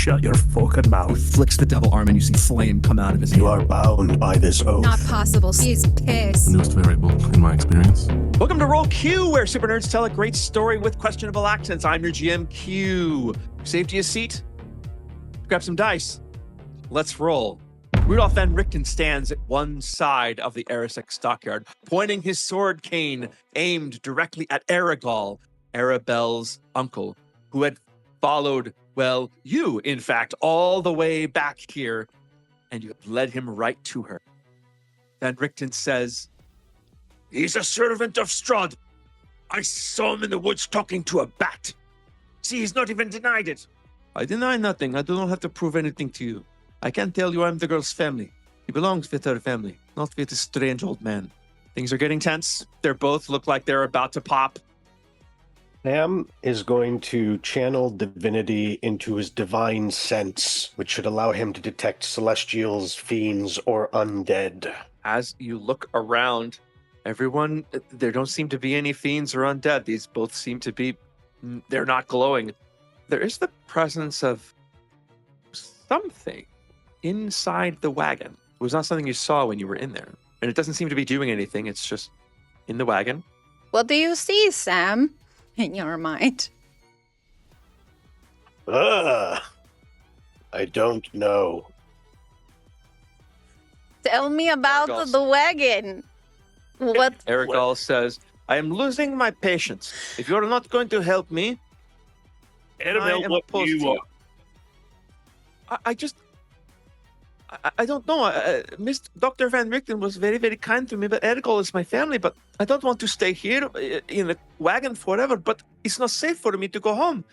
shut your fucking mouth? Flicks the devil arm and you see flame come out of his hand. You are bound by this oath. Not possible. He's pissed. Newest variable in my experience. Welcome to RollQ, where super nerds tell a great story with questionable accents. I'm your GM Q. Safety a seat. Grab some dice. Let's roll. Rudolph Van Richten stands at one side of the Erisek stockyard, pointing his sword cane aimed directly at Arabelle, Arabelle's uncle, who had followed, well, you, in fact, all the way back here, and you have led him right to her. Van Richten says, "He's a servant of Strahd. I saw him in the woods talking to a bat. See, he's not even denied it." "I deny nothing. I do not have to prove anything to you. I can tell you I'm the girl's family. He belongs with her family, not with this strange old man." Things are getting tense. They both look like they're about to pop. Sam is going to channel divinity into his divine sense, which should allow him to detect celestials, fiends, or undead. As you look around, everyone, there don't seem to be any fiends or undead. These both seem to be, they're not glowing. There is the presence of something inside the wagon. It was not something you saw when you were in there. And it doesn't seem to be doing anything. It's just in the wagon. What do you see, Sam, in your mind? I don't know. Tell me about the wagon. What? Arabelle says, "I am losing my patience. If you're not going to help me, Arabelle, what do you want? I don't know. Dr. Van Richten was very, very kind to me, but Arabelle is my family, but I don't want to stay here in a wagon forever, but it's not safe for me to go home.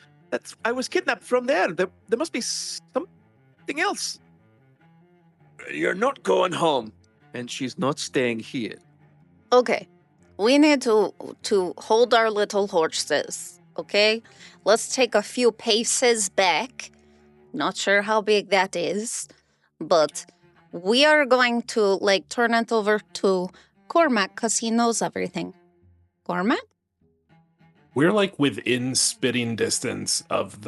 I was kidnapped from there. There must be something else." "You're not going home, and she's not staying here." Okay, we need to hold our little horses, okay? Let's take a few paces back. Not sure how big that is, but we are going to, turn it over to Cormac because he knows everything. Cormac? We're, within spitting distance of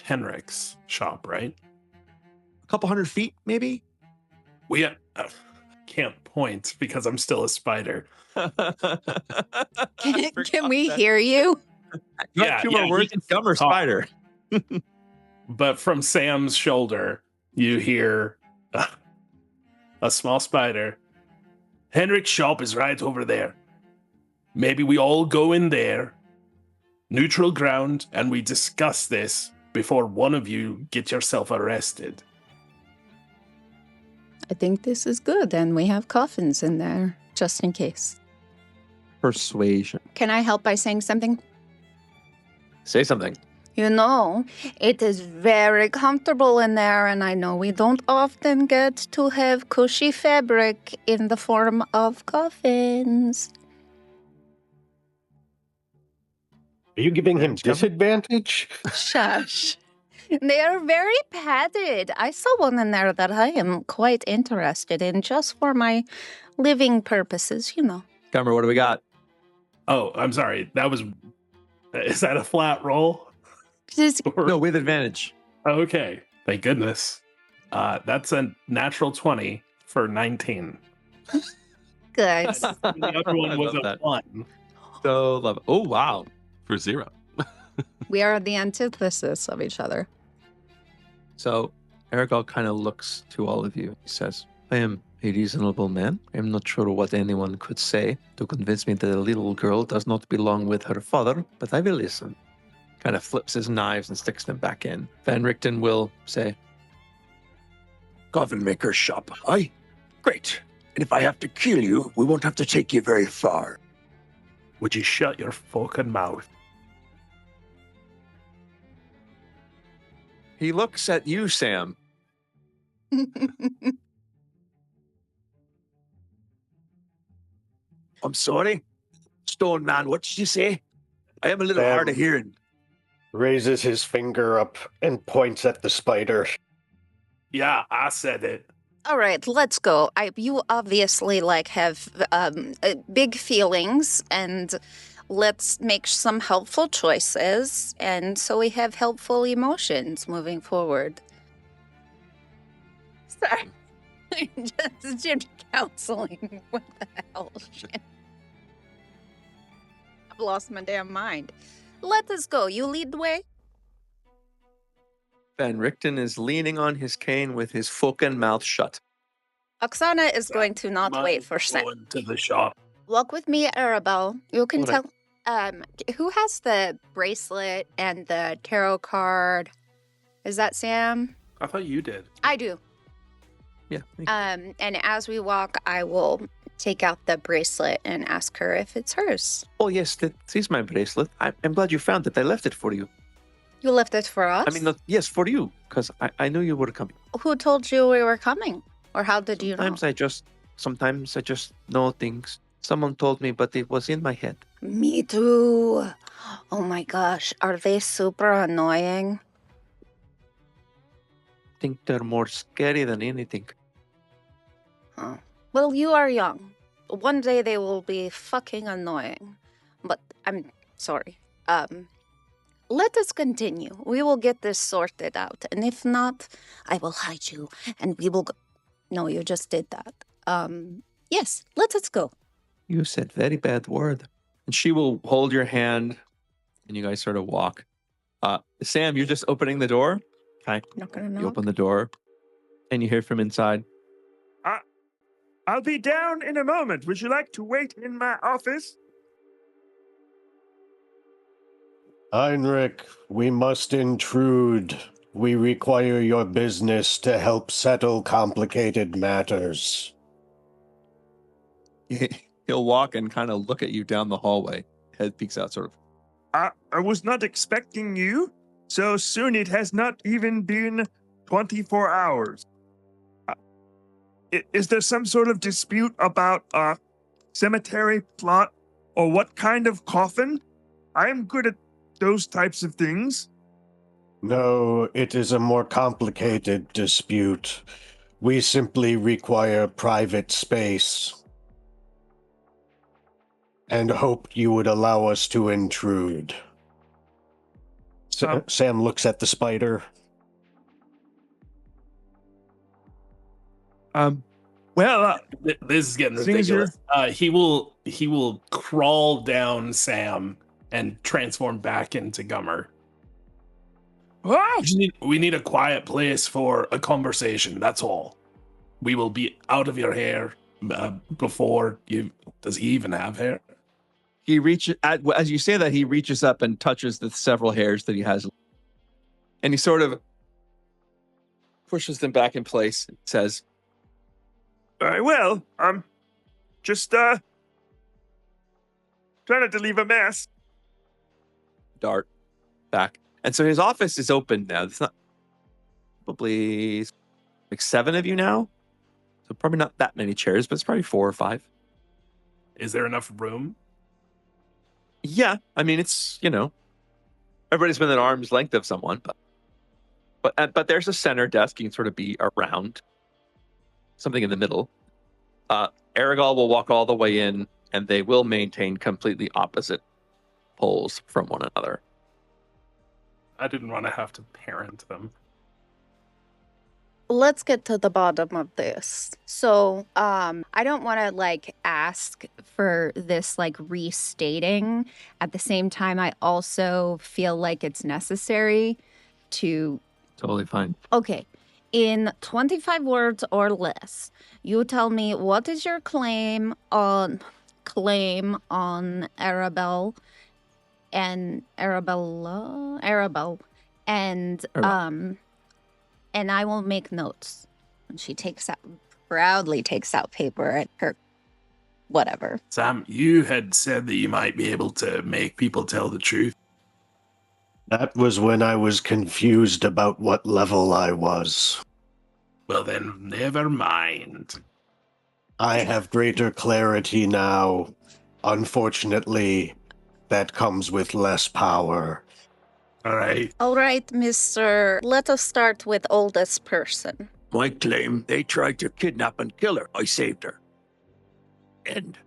Henrik's shop, right? A couple 100 feet, maybe? We can't point because I'm still a spider. Can we hear you? Yeah, two more words, dumber spider. But from Sam's shoulder, you hear a small spider. "Henrik's shop is right over there. Maybe we all go in there, neutral ground, and we discuss this before one of you get yourself arrested." I think this is good, and we have coffins in there, just in case. Persuasion. Can I help by saying something? Say something. You know, it is very comfortable in there, and I know we don't often get to have cushy fabric in the form of coffins. Are you giving him disadvantage? Shush. They are very padded. I saw one in there that I am quite interested in, just for my living purposes, you know. Gummer, what do we got? Oh, I'm sorry. Is that a flat roll? No, with advantage. Okay. Thank goodness. That's a natural 20 for 19. Good. The other one was a 1. So love it. Oh, wow. For 0. We are the antithesis of each other. So Arabelle kind of looks to all of you. He says, "I am a reasonable man. I am not sure what anyone could say to convince me that a little girl does not belong with her father, but I will listen." Kind of flips his knives and sticks them back in. Van Richten will say, "Coffin maker's shop, aye? Great. And if I have to kill you, we won't have to take you very far." Would you shut your fucking mouth? He looks at you, Sam. "I'm sorry? Stone man, what did you say? I am a little Sam hard of hearing." Raises his finger up and points at the spider. Yeah, I said it. All right, let's go. You obviously have big feelings, and let's make some helpful choices, and so we have helpful emotions moving forward. Sorry. Just counseling. What the hell? Shit. I've lost my damn mind. Let us go. You lead the way. Van Richten is leaning on his cane with his fucking mouth shut. Oksana is going to not wait for Sam. Going to the shop. Walk with me, Arabelle. You can Alright. tell. Who has the bracelet and the tarot card? Is that Sam? I thought you did. I do. Yeah. And as we walk, I will take out the bracelet and ask her if it's hers. Oh, yes, this is my bracelet. I'm glad you found it. I left it for you. You left it for us? I mean, yes, for you, because I knew you were coming. Who told you we were coming? Or how did you know? Sometimes I just know things. Someone told me, but it was in my head. Me too. Oh my gosh, are they super annoying? I think they're more scary than anything. Oh. Well, you are young. One day they will be fucking annoying. But I'm sorry. Let us continue. We will get this sorted out. And if not, I will hide you and we will go. No, you just did that. Yes, let us go. You said very bad word. And she will hold your hand and you guys sort of walk. Sam, you're just opening the door. Okay. Not gonna You knock. open the door and you hear from inside. I'll be down in a moment. Would you like to wait in my office? Heinrich, we must intrude. We require your business to help settle complicated matters. He'll walk and kind of look at you down the hallway. Head peeks out, sort of. I was not expecting you so soon. It has not even been 24 hours. Is there some sort of dispute about a cemetery plot or what kind of coffin? I am good at those types of things. No, it is a more complicated dispute. We simply require private space. And hoped you would allow us to intrude. Sam looks at the spider. This is getting Seems you're- ridiculous. He will crawl down Sam and transform back into Gummer. Ah! We need a quiet place for a conversation. That's all. We will be out of your hair before you. Does he even have hair? He reaches, as you say that, he reaches up and touches the several hairs that he has. And he sort of pushes them back in place and says, Very well. I'm just trying not to leave a mess. dart back. And so his office is open now. It's not probably like 7 of you now. So probably not that many chairs, but it's probably 4 or 5. Is there enough room? Yeah. I mean, it's, everybody's been at arm's length of someone, but there's a center desk you can sort of be around. Something in the middle. Arabelle will walk all the way in, and they will maintain completely opposite poles from one another. I didn't want to have to parent them. Let's get to the bottom of this. So, I don't want to ask for this restating. At the same time, I also feel like it's necessary to. Totally fine. Okay. In 25 words or less, you tell me what is your claim on Arabelle and Arabelle and I will make notes. And she proudly takes out paper at her whatever. Sam, you had said that you might be able to make people tell the truth. That was when I was confused about what level I was. Well, then, never mind. I have greater clarity now. Unfortunately, that comes with less power. All right. All right, Mr. Let us start with oldest person. My claim, they tried to kidnap and kill her. I saved her. End.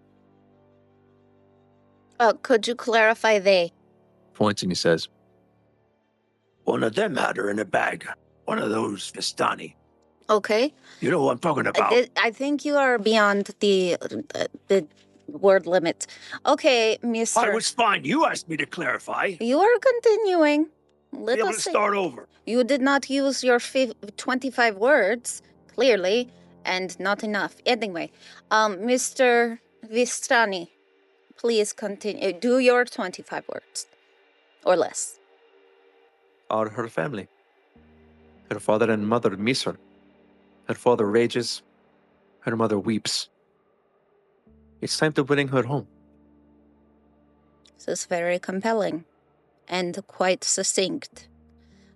Could you clarify they? Points and he says, One of them had her in a bag. One of those Vistani. Okay. You know what I'm talking about. I think you are beyond the word limit. Okay, Mr. I was fine. You asked me to clarify. You are continuing. Let Be able us to see. start over. You did not use your 25 words, clearly, and not enough. Anyway, Mr. Vistani, please continue. Do your 25 words. Or less. "Are her family. Her father and mother miss her. Her father rages. Her mother weeps. It's time to bring her home." This is very compelling and quite succinct.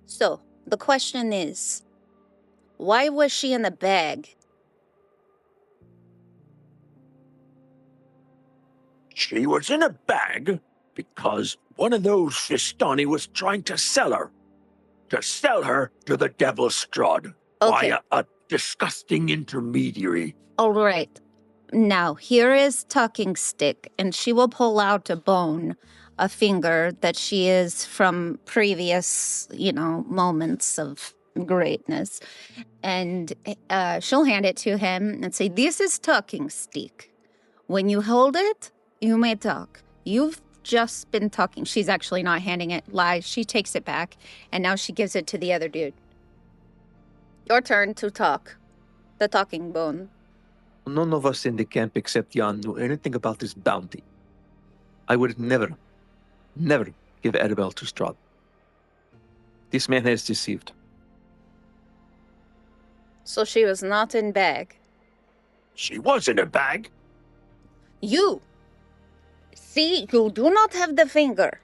So, the question is, why was she in a bag? She was in a bag because one of those Vistani was trying to sell her. To sell her to the Devil Strahd. Okay. Via a disgusting intermediary. All right. Now, here is Talking Stick, and she will pull out a bone, a finger that she is from previous, moments of greatness. And she'll hand it to him and say, "This is Talking Stick. When you hold it, you may talk. You've just been talking." She's actually not handing it. Lies. She takes it back, and now she gives it to the other dude. Your turn to talk. The talking bone. None of us in the camp except Jan knew anything about this bounty. I would never give Arabelle to Strahd. This man has deceived. So she was not in bag. She was in a bag. You! See, you do not have the finger.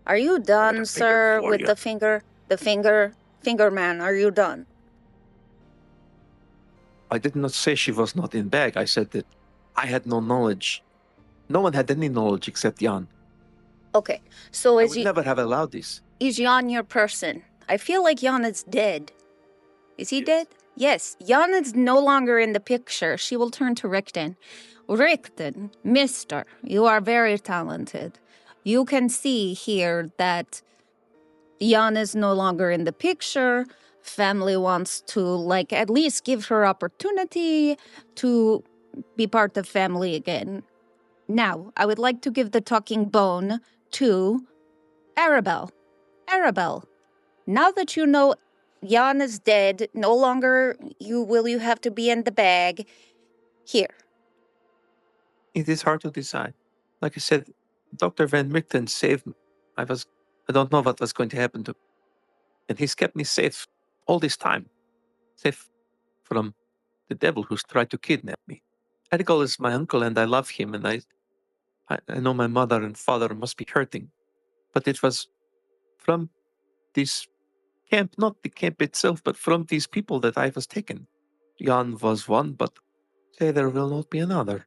Are you done, finger sir, for with you. the finger? The finger man, are you done? I did not say she was not in bag. I said that I had no knowledge. No one had any knowledge except Jan. Okay, so I is, would never have allowed this. is Jan your person? I feel like Jan is dead. Is he dead? Yes, Jan is no longer in the picture. She will turn to Richten. Richten, mister, you are very talented. You can see here that Jan is no longer in the picture. Family wants to, at least give her opportunity to be part of family again. Now, I would like to give the talking bone to Arabelle. Arabelle, now that you know Jan is dead, no longer will you have to be in the bag. Here. It is hard to decide. Like I said, Dr. Van Richten saved me. I don't know what was going to happen to me. And he's kept me safe all this time. Safe from the devil who's tried to kidnap me. Arabelle is my uncle and I love him, and I know my mother and father must be hurting. But it was from this camp, not the camp itself, but from these people that I was taken. Jan was one, but say there will not be another.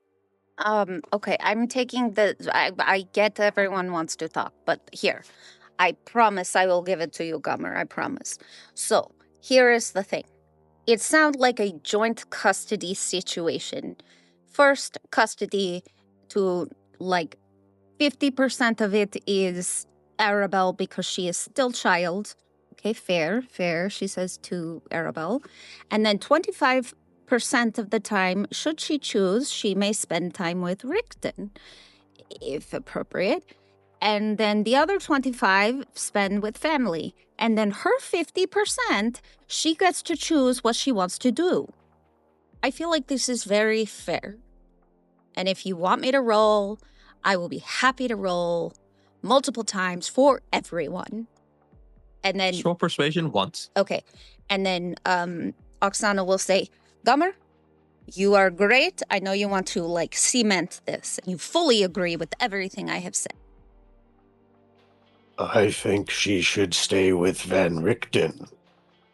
Okay, I'm taking I get everyone wants to talk, but here, I promise I will give it to you, Gummer, I promise. So, here is the thing. It sounds like a joint custody situation. First, custody to, 50% of it is Arabelle because she is still child. Okay, fair, she says to Arabelle. And then 25% of the time, should she choose, she may spend time with Richten, if appropriate. And then the other 25 spend with family. And then her 50%, she gets to choose what she wants to do. I feel like this is very fair. And if you want me to roll, I will be happy to roll multiple times for everyone. And then... Show persuasion once. Okay. And then Oksana will say, Gummer, you are great. I know you want to, cement this. You fully agree with everything I have said. I think she should stay with Van Richten.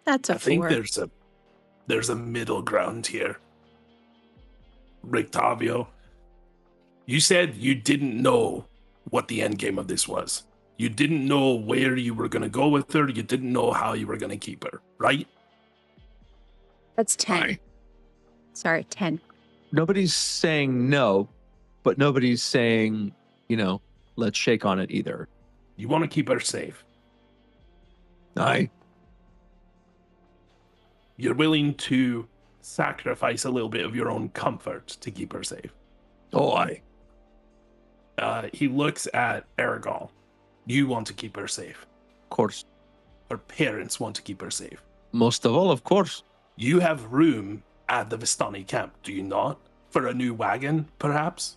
That's a I think four. there's a middle ground here. Rictavio, you said you didn't know what the end game of this was. You didn't know where you were going to go with her. You didn't know how you were going to keep her, right? That's 10. Aye. Sorry, 10. Nobody's saying no. but nobody's saying, let's shake on it either. You want to keep her safe. Aye. You're willing to sacrifice a little bit of your own comfort to keep her safe. Oh, aye. He looks at Arabelle. You want to keep her safe. Of course. Her parents want to keep her safe. Most of all, of course. You have room at the Vistani camp, do you not? For a new wagon, perhaps?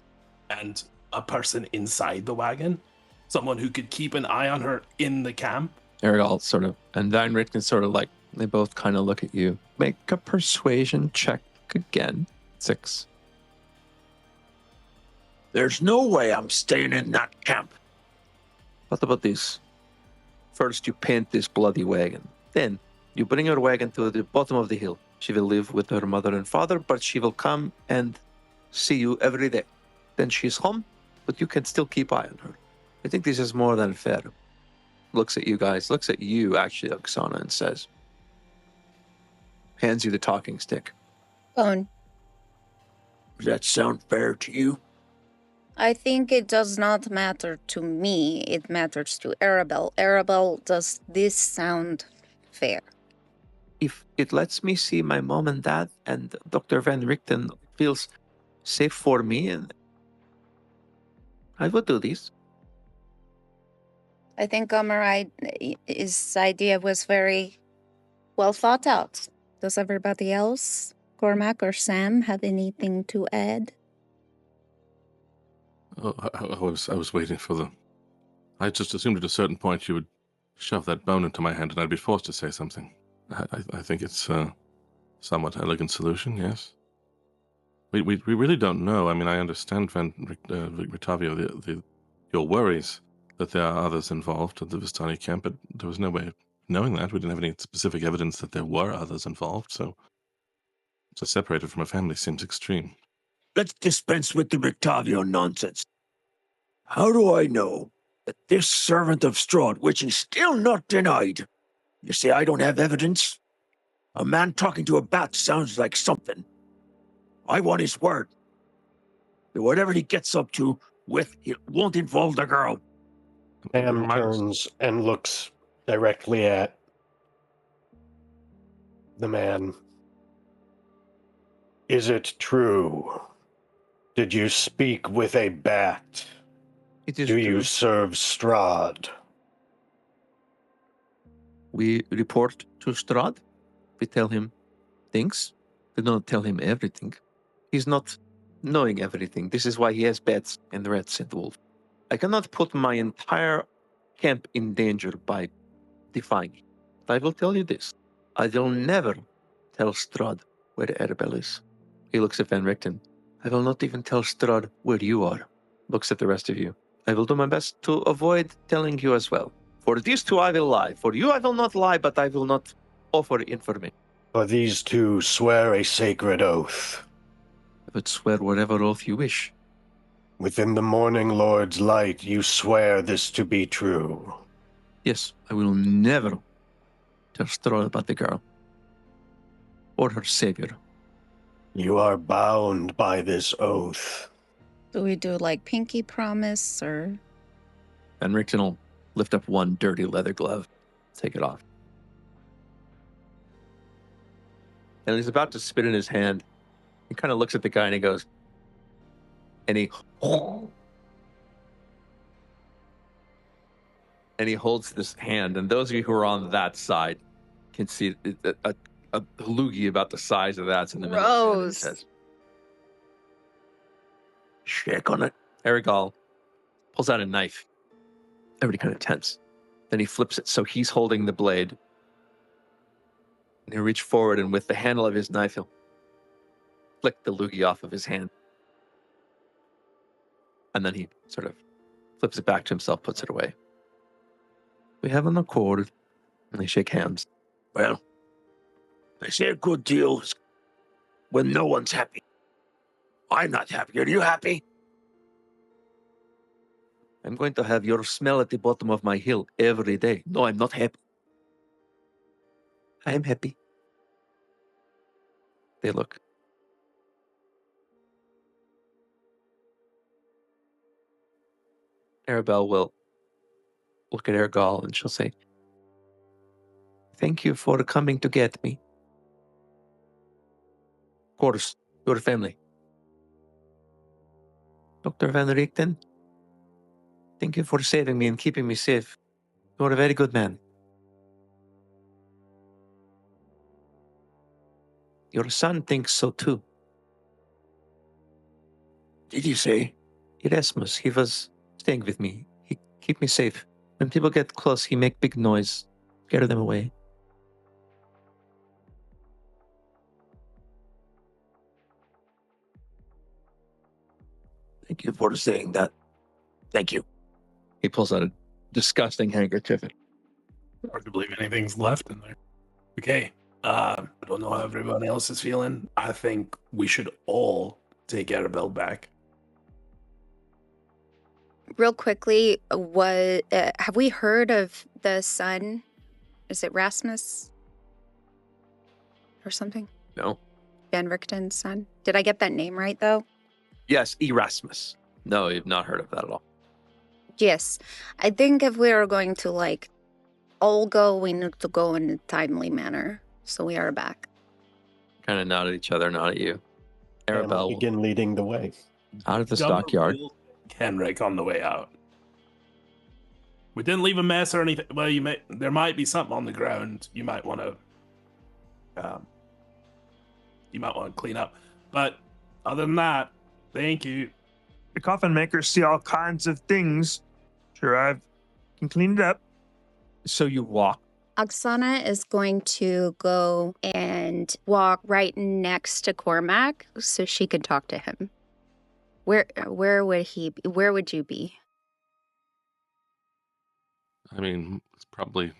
And a person inside the wagon? Someone who could keep an eye on her in the camp? Arabelle sort of, and then Richten sort of like, they both kind of look at you. Make a persuasion check again. 6. There's no way I'm staying in that camp. What about this? First, you paint this bloody wagon. Then, you bring her wagon to the bottom of the hill. She will live with her mother and father, but she will come and see you every day. Then she's home, but you can still keep eye on her. I think this is more than fair. Looks at you guys, looks at you, actually, Oksana, and says, hands you the talking stick. Bone. Does that sound fair to you? I think it does not matter to me. It matters to Arabelle. Arabelle, does this sound fair? If it lets me see my mom and dad and Dr. Van Richten feels safe for me, and I would do this. I think his idea was very well thought out. Does everybody else, Cormac or Sam, have anything to add? Oh, I was waiting for the... I just assumed at a certain point you would shove that bone into my hand and I'd be forced to say something. I think it's a somewhat elegant solution, yes. We really don't know. I mean, I understand, Rictavio, your worries that there are others involved at the Vistani camp, but there was no way of knowing that. We didn't have any specific evidence that there were others involved, so to separate it from a family seems extreme. Let's dispense with the Rictavio nonsense. How do I know that this servant of Strahd, which is still not denied, you say I don't have evidence? A man talking to a bat sounds like something. I want his word. That whatever he gets up to with, it won't involve the girl. Sam turns and looks directly at the man. Is it true? Did you speak with a bat? It is Do you true. serve Strahd? We report to Strahd. We tell him things. We don't tell him everything. He's not knowing everything. This is why he has bats and rats and wolves. I cannot put my entire camp in danger by defying him. I will tell you this. I will never tell Strahd where Arabelle is. He looks at Van Richten. I will not even tell Strahd where you are. Looks at the rest of you. I will do my best to avoid telling you as well. For these two I will lie. For you I will not lie, but I will not offer information. For these two swear a sacred oath. I would swear whatever oath you wish. Within the morning lord's light, you swear this to be true. Yes, I will never tell Strahd about the girl. Or her savior. You are bound by this oath. Do we do like pinky promise or? And Richten will lift up one dirty leather glove, take it off. And he's about to spit in his hand. He kind of looks at the guy and he goes, and he holds this hand. And those of you who are on that side can see a loogie about the size of that's in the middle. Gross. Says, Shake on it. Arabelle pulls out a knife. Everybody kind of tense. Then he flips it so he's holding the blade. And he'll reach forward and with the handle of his knife, he'll flick the loogie off of his hand. And then he sort of flips it back to himself, puts it away. We have an accord. And they shake hands. Well, they say a good deal is when no one's happy. I'm not happy. Are you happy? I'm going to have your smell at the bottom of my hill every day. No, I'm not happy. I am happy. They look. Arabelle will look at Ergal and she'll say, "Thank you for coming to get me. Of course, your family. Dr. Van Richten, thank you for saving me and keeping me safe. You're a very good man. Your son thinks so too." Did you say? Erasmus, he was staying with me. He keep me safe. When people get close, he make big noise, scare them away. Thank you for saying that. Thank you. He pulls out a disgusting handkerchief. Hard to believe anything's left in there. Okay. I don't know how everyone else is feeling. I think we should all take Arabelle back. Real quickly, have we heard of the son? Is it Rasmus? Or something? No. Van Richten's son? Did I get that name right, though? Yes, Erasmus. No, you've not heard of that at all. Yes. I think if we are going to, like, all go, we need to go in a timely manner. So we are back. Kind of nod at each other, nod at you. Sam will Arabelle begin leading the way. out of the Governor stockyard. will thank Henrik on the way out. We didn't leave a mess or anything. Well, there might be something on the ground. You might want to clean up. But other than that, thank you. The coffin makers see all kinds of things. Sure, I can clean it up. So you walk. Oksana is going to go and walk right next to Cormac so she can talk to him. Where would he be? Where would you be? I mean, it's probably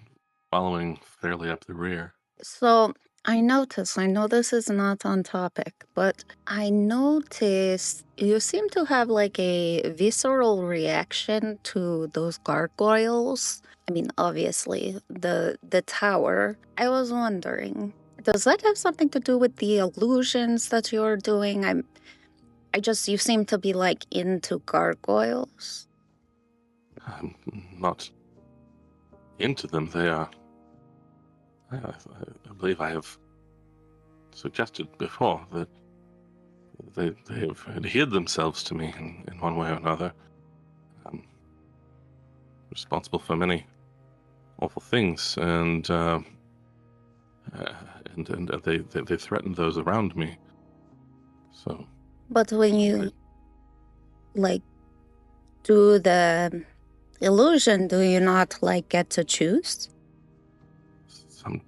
following fairly up the rear. So I know this is not on topic, but I noticed you seem to have like a visceral reaction to those gargoyles. I mean, obviously, the tower. I was wondering, does that have something to do with the illusions that you're doing? You seem to be like into gargoyles. I'm not into them. They are. I believe I have suggested before that they have adhered themselves to me in one way or another. Responsible for many awful things, and they threaten those around me. So. But when you like do the illusion, do you not like get to choose?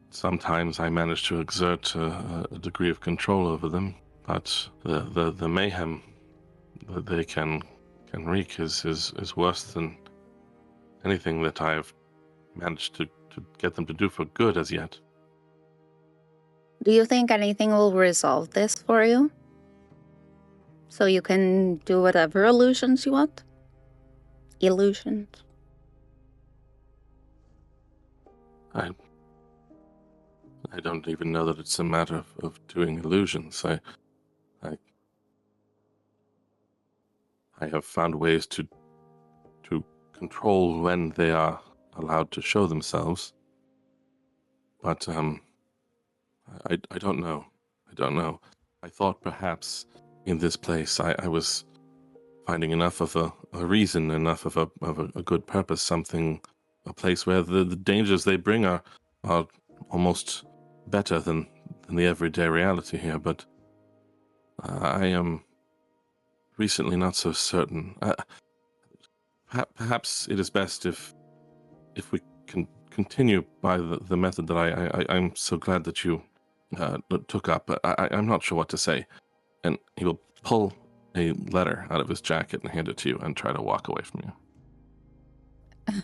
Sometimes I manage to exert a degree of control over them, but the mayhem that they can wreak is worse than anything that I've managed to get them to do for good as yet. Do you think anything will resolve this for you? So you can do whatever illusions you want? Illusions. I don't even know that it's a matter of doing illusions. I have found ways to control when they are allowed to show themselves. But I don't know. I don't know. I thought perhaps in this place I was finding enough of a reason, enough of a good purpose, a place where the dangers they bring are almost better than the everyday reality here, but I am recently not so certain. Perhaps it is best if we can continue by the method that I'm so glad that you took up. I'm not sure what to say. And he will pull a letter out of his jacket and hand it to you and try to walk away from you.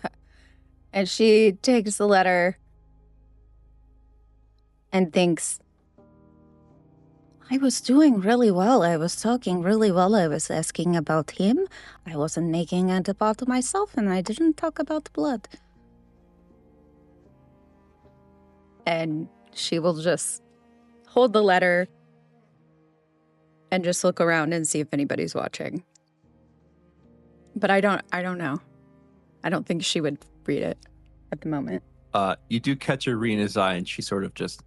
And she takes the letter and thinks, I was doing really well. I was talking really well. I was asking about him. I wasn't making it about myself, and I didn't talk about blood. And she will just hold the letter and just look around and see if anybody's watching. But I don't know. I don't think she would read it at the moment. You do catch Ireena's eye, and she sort of just...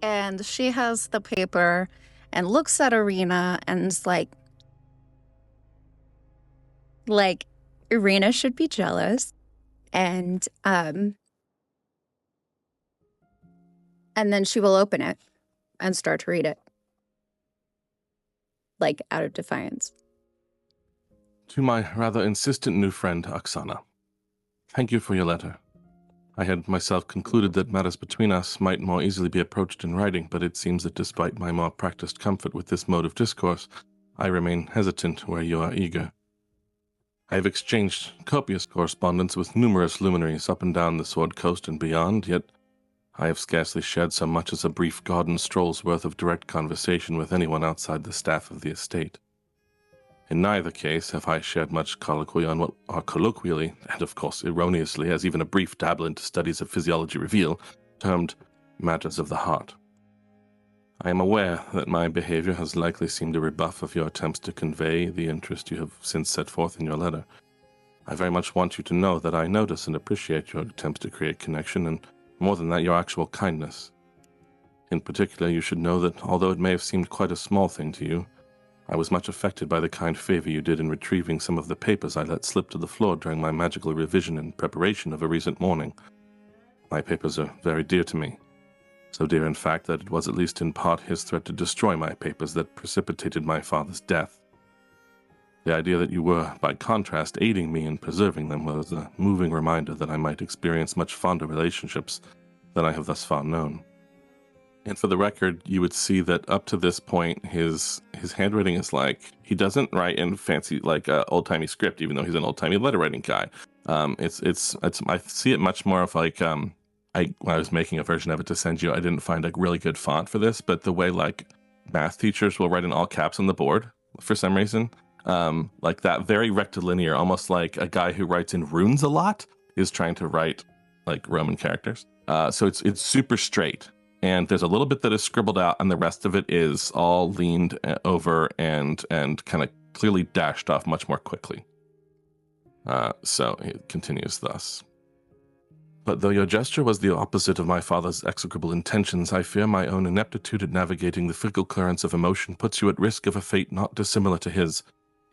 And she has the paper and looks at Ireena and is like, Ireena should be jealous. And then she will open it and start to read it. Like, out of defiance. To my rather insistent new friend, Oksana. Thank you for your letter. I had myself concluded that matters between us might more easily be approached in writing, but it seems that despite my more practiced comfort with this mode of discourse, I remain hesitant where you are eager. I have exchanged copious correspondence with numerous luminaries up and down the Sword Coast and beyond, yet I have scarcely shared so much as a brief garden stroll's worth of direct conversation with anyone outside the staff of the estate. In neither case have I shared much colloquy on what are colloquially, and of course erroneously, as even a brief dabble into studies of physiology reveal, termed matters of the heart. I am aware that my behavior has likely seemed a rebuff of your attempts to convey the interest you have since set forth in your letter. I very much want you to know that I notice and appreciate your attempts to create connection, and more than that, your actual kindness. In particular, you should know that although it may have seemed quite a small thing to you, I was much affected by the kind favor you did in retrieving some of the papers I let slip to the floor during my magical revision in preparation of a recent morning. My papers are very dear to me. So dear, in fact, that it was at least in part his threat to destroy my papers that precipitated my father's death. The idea that you were, by contrast, aiding me in preserving them was a moving reminder that I might experience much fonder relationships than I have thus far known. And for the record, you would see that up to this point, his handwriting is like, he doesn't write in fancy, like, old-timey script, even though he's an old-timey letter-writing guy. It's I see it much more of like, when I was making a version of it to send you, I didn't find a really good font for this, but the way, like, math teachers will write in all caps on the board, for some reason, like that very rectilinear, almost like a guy who writes in runes a lot is trying to write, like, Roman characters. So it's super straight. And there's a little bit that is scribbled out, and the rest of it is all leaned over and kind of clearly dashed off much more quickly. So it continues thus. But though your gesture was the opposite of my father's execrable intentions, I fear my own ineptitude at navigating the fickle currents of emotion puts you at risk of a fate not dissimilar to his.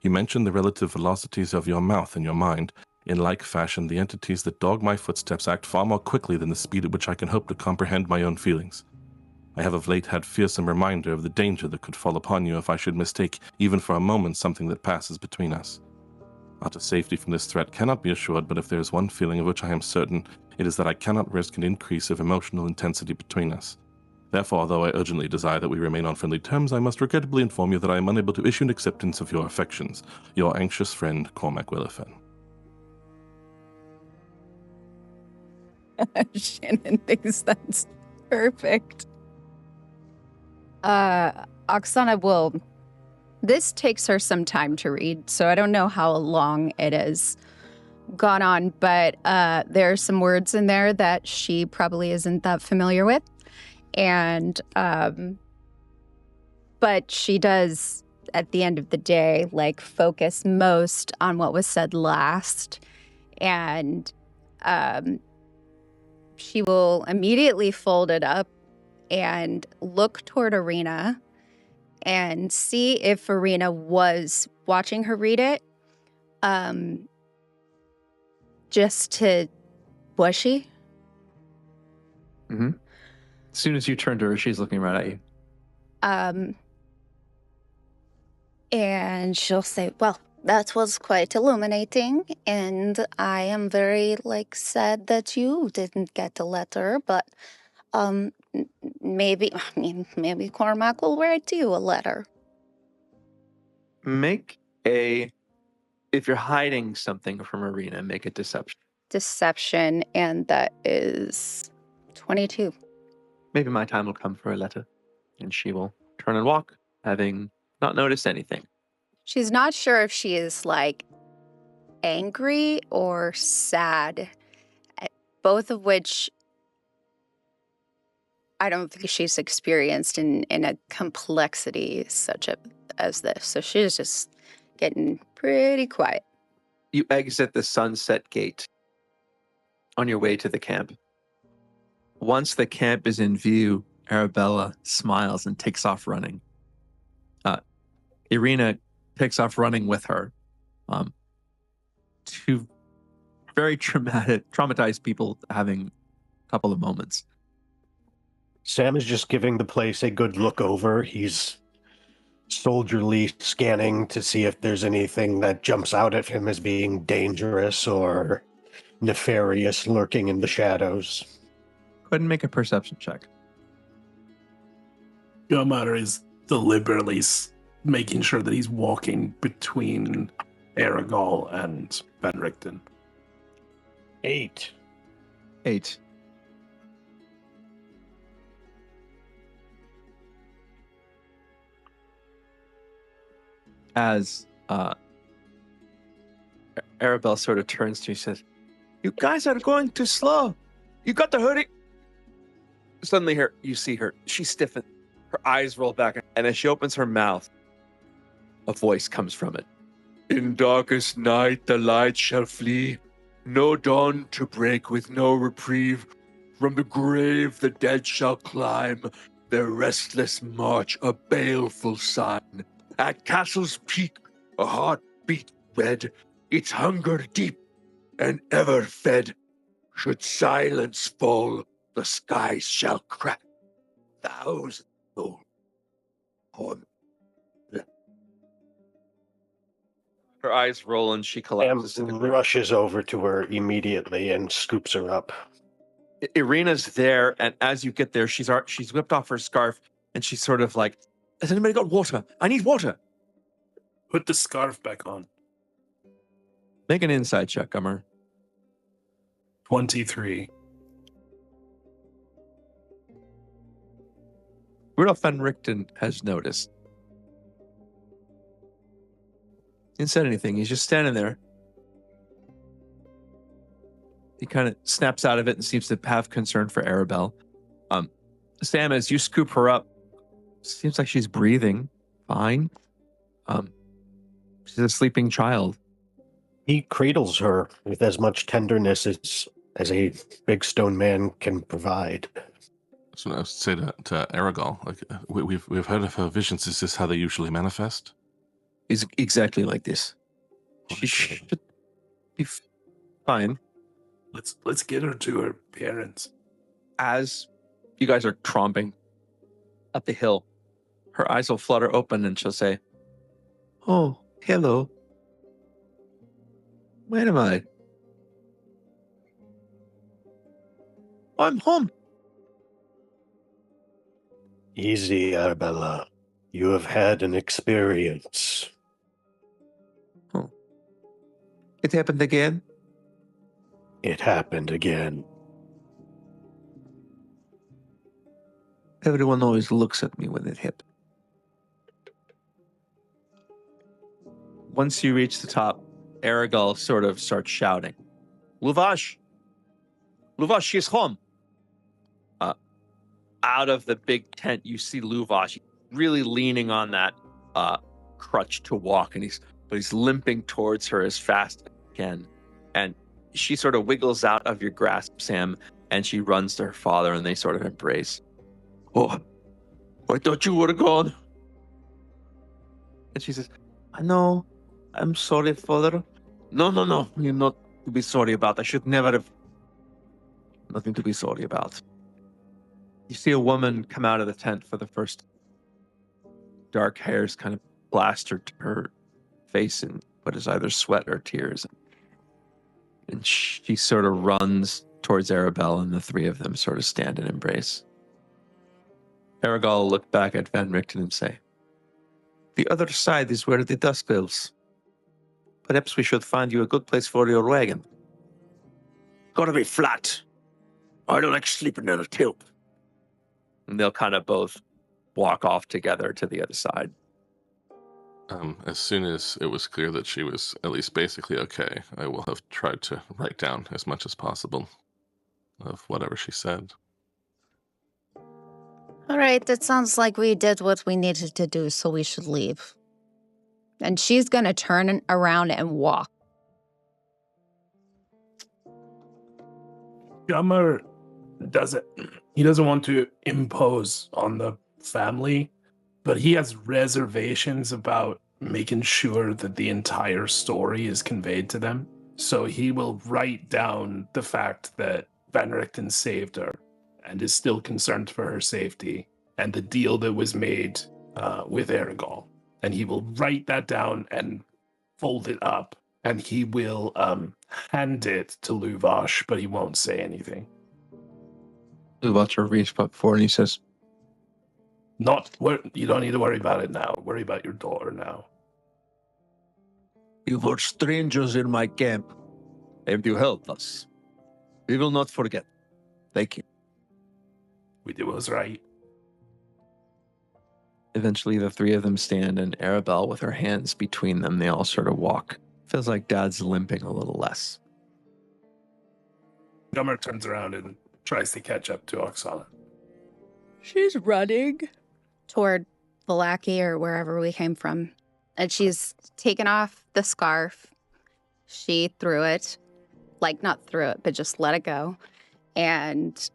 You mentioned the relative velocities of your mouth and your mind. In like fashion, the entities that dog my footsteps act far more quickly than the speed at which I can hope to comprehend my own feelings. I have of late had fearsome reminder of the danger that could fall upon you if I should mistake, even for a moment, something that passes between us. Utter safety from this threat cannot be assured, but if there is one feeling of which I am certain, it is that I cannot risk an increase of emotional intensity between us. Therefore, although I urgently desire that we remain on friendly terms, I must regrettably inform you that I am unable to issue an acceptance of your affections. Your anxious friend, Cormac Willifin. Shannon thinks that's perfect. Oksana will... This takes her some time to read, so I don't know how long it has gone on, but there are some words in there that she probably isn't that familiar with. And, but she does, at the end of the day, like, focus most on what was said last. And she will immediately fold it up and look toward Ireena and see if Ireena was watching her read it. Was she? Mm-hmm. As soon as you turn to her, she's looking right at you. And she'll say, well, that was quite illuminating, and I am very, like, sad that you didn't get a letter, but maybe Cormac will write you a letter. If you're hiding something from Ireena, make a deception. Deception, and that is 22. Maybe my time will come for a letter, and she will turn and walk, having not noticed anything. She's not sure if she is, like, angry or sad, both of which I don't think she's experienced in a complexity such as this. So she's just getting pretty quiet. You exit the Sunset Gate on your way to the camp. Once the camp is in view, Arabella smiles and takes off running. Ireena takes off running with her. Two very traumatized people having a couple of moments. Sam is just giving the place a good look over. He's soldierly scanning to see if there's anything that jumps out at him as being dangerous or nefarious lurking in the shadows. Go ahead and make a perception check. Gomar is deliberately making sure that he's walking between Aragol and Van Richten. 8. As Arabelle sort of turns to you and says, "You guys are going too slow. You got to hurry." Suddenly you see her. She stiffens. Her eyes roll back. And as she opens her mouth, a voice comes from it. "In darkest night the light shall flee. No dawn to break with no reprieve. From the grave the dead shall climb. Their restless march a baleful sign. At castle's peak a heart beat red. Its hunger deep and ever fed. Should silence fall, the skies shall crack. Thousands fall on." Her eyes roll and she collapses to the Sam ground. rushes over to her immediately and scoops her up. Ireena's there, and as you get there, she's whipped off her scarf, and she's sort of like, "Has anybody got water? I need water." Put the scarf back on. Make an inside check, Gummer. 23. Rudolph Van Richten has noticed. He didn't say anything. He's just standing there. He kind of snaps out of it and seems to have concern for Arabelle. Sam, as you scoop her up, seems like she's breathing fine. She's a sleeping child. He cradles her with as much tenderness as a big stone man can provide. So I would say to Aragol, like we've heard of her visions. Is this how they usually manifest? Is exactly like this. She should be fine. Let's get her to her parents. As you guys are tromping up the hill, her eyes will flutter open and she'll say, "Oh, hello. Where am I? I'm home." Easy, Arabella. You have had an experience. Oh. It happened again? It happened again. Everyone always looks at me when it happens. Once you reach the top, Aragol sort of starts shouting, "Luvash! Luvash, she's home!" Out of the big tent, you see Luvash really leaning on that crutch to walk, and he's limping towards her as fast as he can. And she sort of wiggles out of your grasp, Sam, and she runs to her father, and they sort of embrace. "Oh, I thought you would have gone." And she says, "I know. I'm sorry, father." No. You're not to be sorry about. I should never have. Nothing to be sorry about." You see a woman come out of the tent for the first. Dark hairs kind of plastered her face in what is either sweat or tears. And she sort of runs towards Arabelle, and the three of them sort of stand and embrace. Aragol will look back at Van Richten and say, "The other side is where the dusk lives. Perhaps we should find you a good place for your wagon." Gotta be flat. I don't like sleeping in a tilt. And they'll kind of both walk off together to the other side. As soon as it was clear that she was at least basically okay, I will have tried to write down as much as possible of whatever she said. All right, it sounds like we did what we needed to do, so we should leave. And she's going to turn around and walk. Gummer doesn't want to impose on the family, but he has reservations about making sure that the entire story is conveyed to them. So he will write down the fact that Van Richten saved her and is still concerned for her safety, and the deal that was made with Arabelle. And he will write that down and fold it up, and he will hand it to Luvash, but he won't say anything. Watcher reached up forward and he says, You don't need to worry about it now. Worry about your daughter now. You were strangers in my camp, and you helped us. We will not forget. Thank you. We did what was right. Eventually, the three of them stand, and Arabelle, with her hands between them, they all sort of walk. Feels like Dad's limping a little less. Gummer turns around and tries to catch up to Oksana. She's running toward Vallaki or wherever we came from. And she's taken off the scarf. She threw it. Like, not threw it, but just let it go. And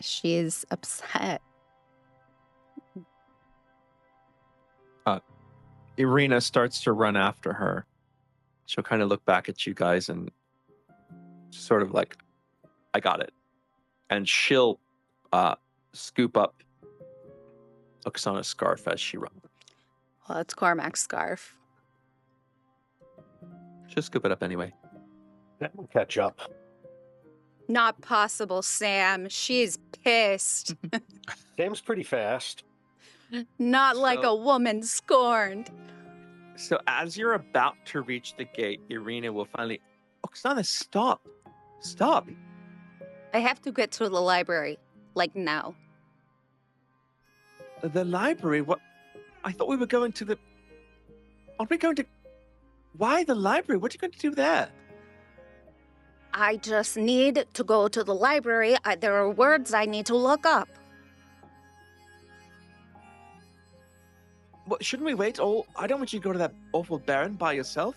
she's upset. Ireena starts to run after her. She'll kind of look back at you guys and sort of like, I got it. And she'll scoop up Oksana's scarf as she runs. Well, it's Cormac's scarf. She'll scoop it up anyway. That will catch up. Not possible, Sam. She's pissed. Sam's pretty fast. Not like So- a woman scorned. So as you're about to reach the gate, Ireena will finally, Oksana, stop. Stop. I have to get to the library. Like now. The library? What? I thought we were going to the... Aren't we going to... Why the library? What are you going to do there? I just need to go to the library. There are words I need to look up. What, shouldn't we wait? Oh, I don't want you to go to that awful Baron by yourself.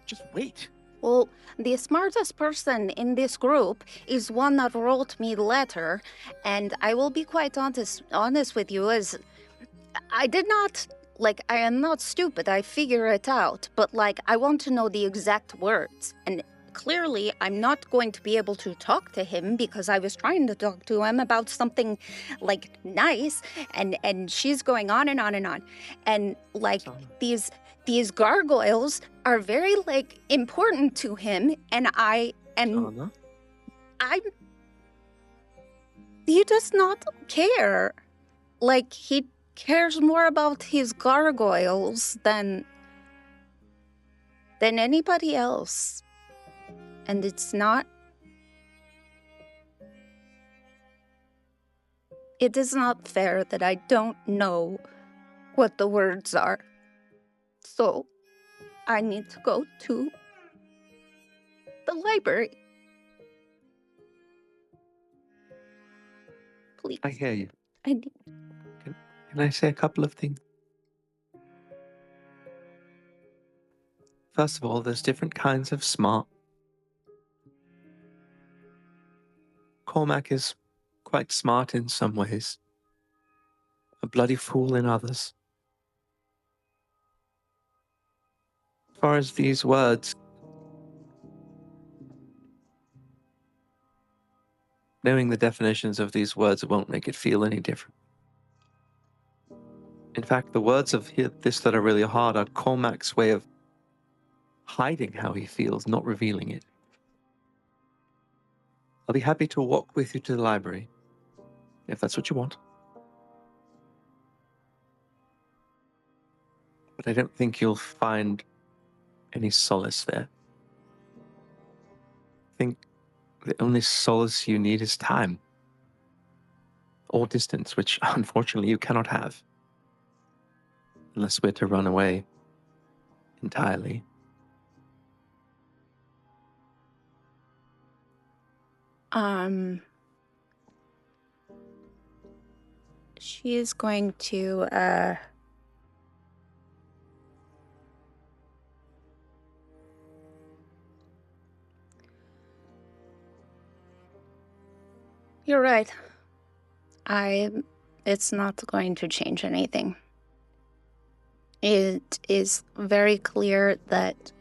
Just wait. Well, the smartest person in this group is one that wrote me the letter, and I will be quite honest with you, as I did not, I am not stupid, I figure it out, but, I want to know the exact words, and clearly I'm not going to be able to talk to him because I was trying to talk to him about something, nice, and she's going on and on and on, and, these gargoyles are very, important to him, and he does not care. He cares more about his gargoyles than anybody else. And it's not... It is not fair that I don't know what the words are. So, I need to go to the library. Please. I hear you. I need... Can I say a couple of things? First of all, there's different kinds of smart. Cormac is quite smart in some ways, a bloody fool in others. As far as these words, knowing the definitions of these words won't make it feel any different. In fact, the words of this that are really hard are Cormac's way of hiding how he feels, not revealing it. I'll be happy to walk with you to the library, if that's what you want. But I don't think you'll find any solace there. I think the only solace you need is time. Or distance, which unfortunately you cannot have. Unless we're to run away entirely. She is going to You're right. It's not going to change anything. It is very clear that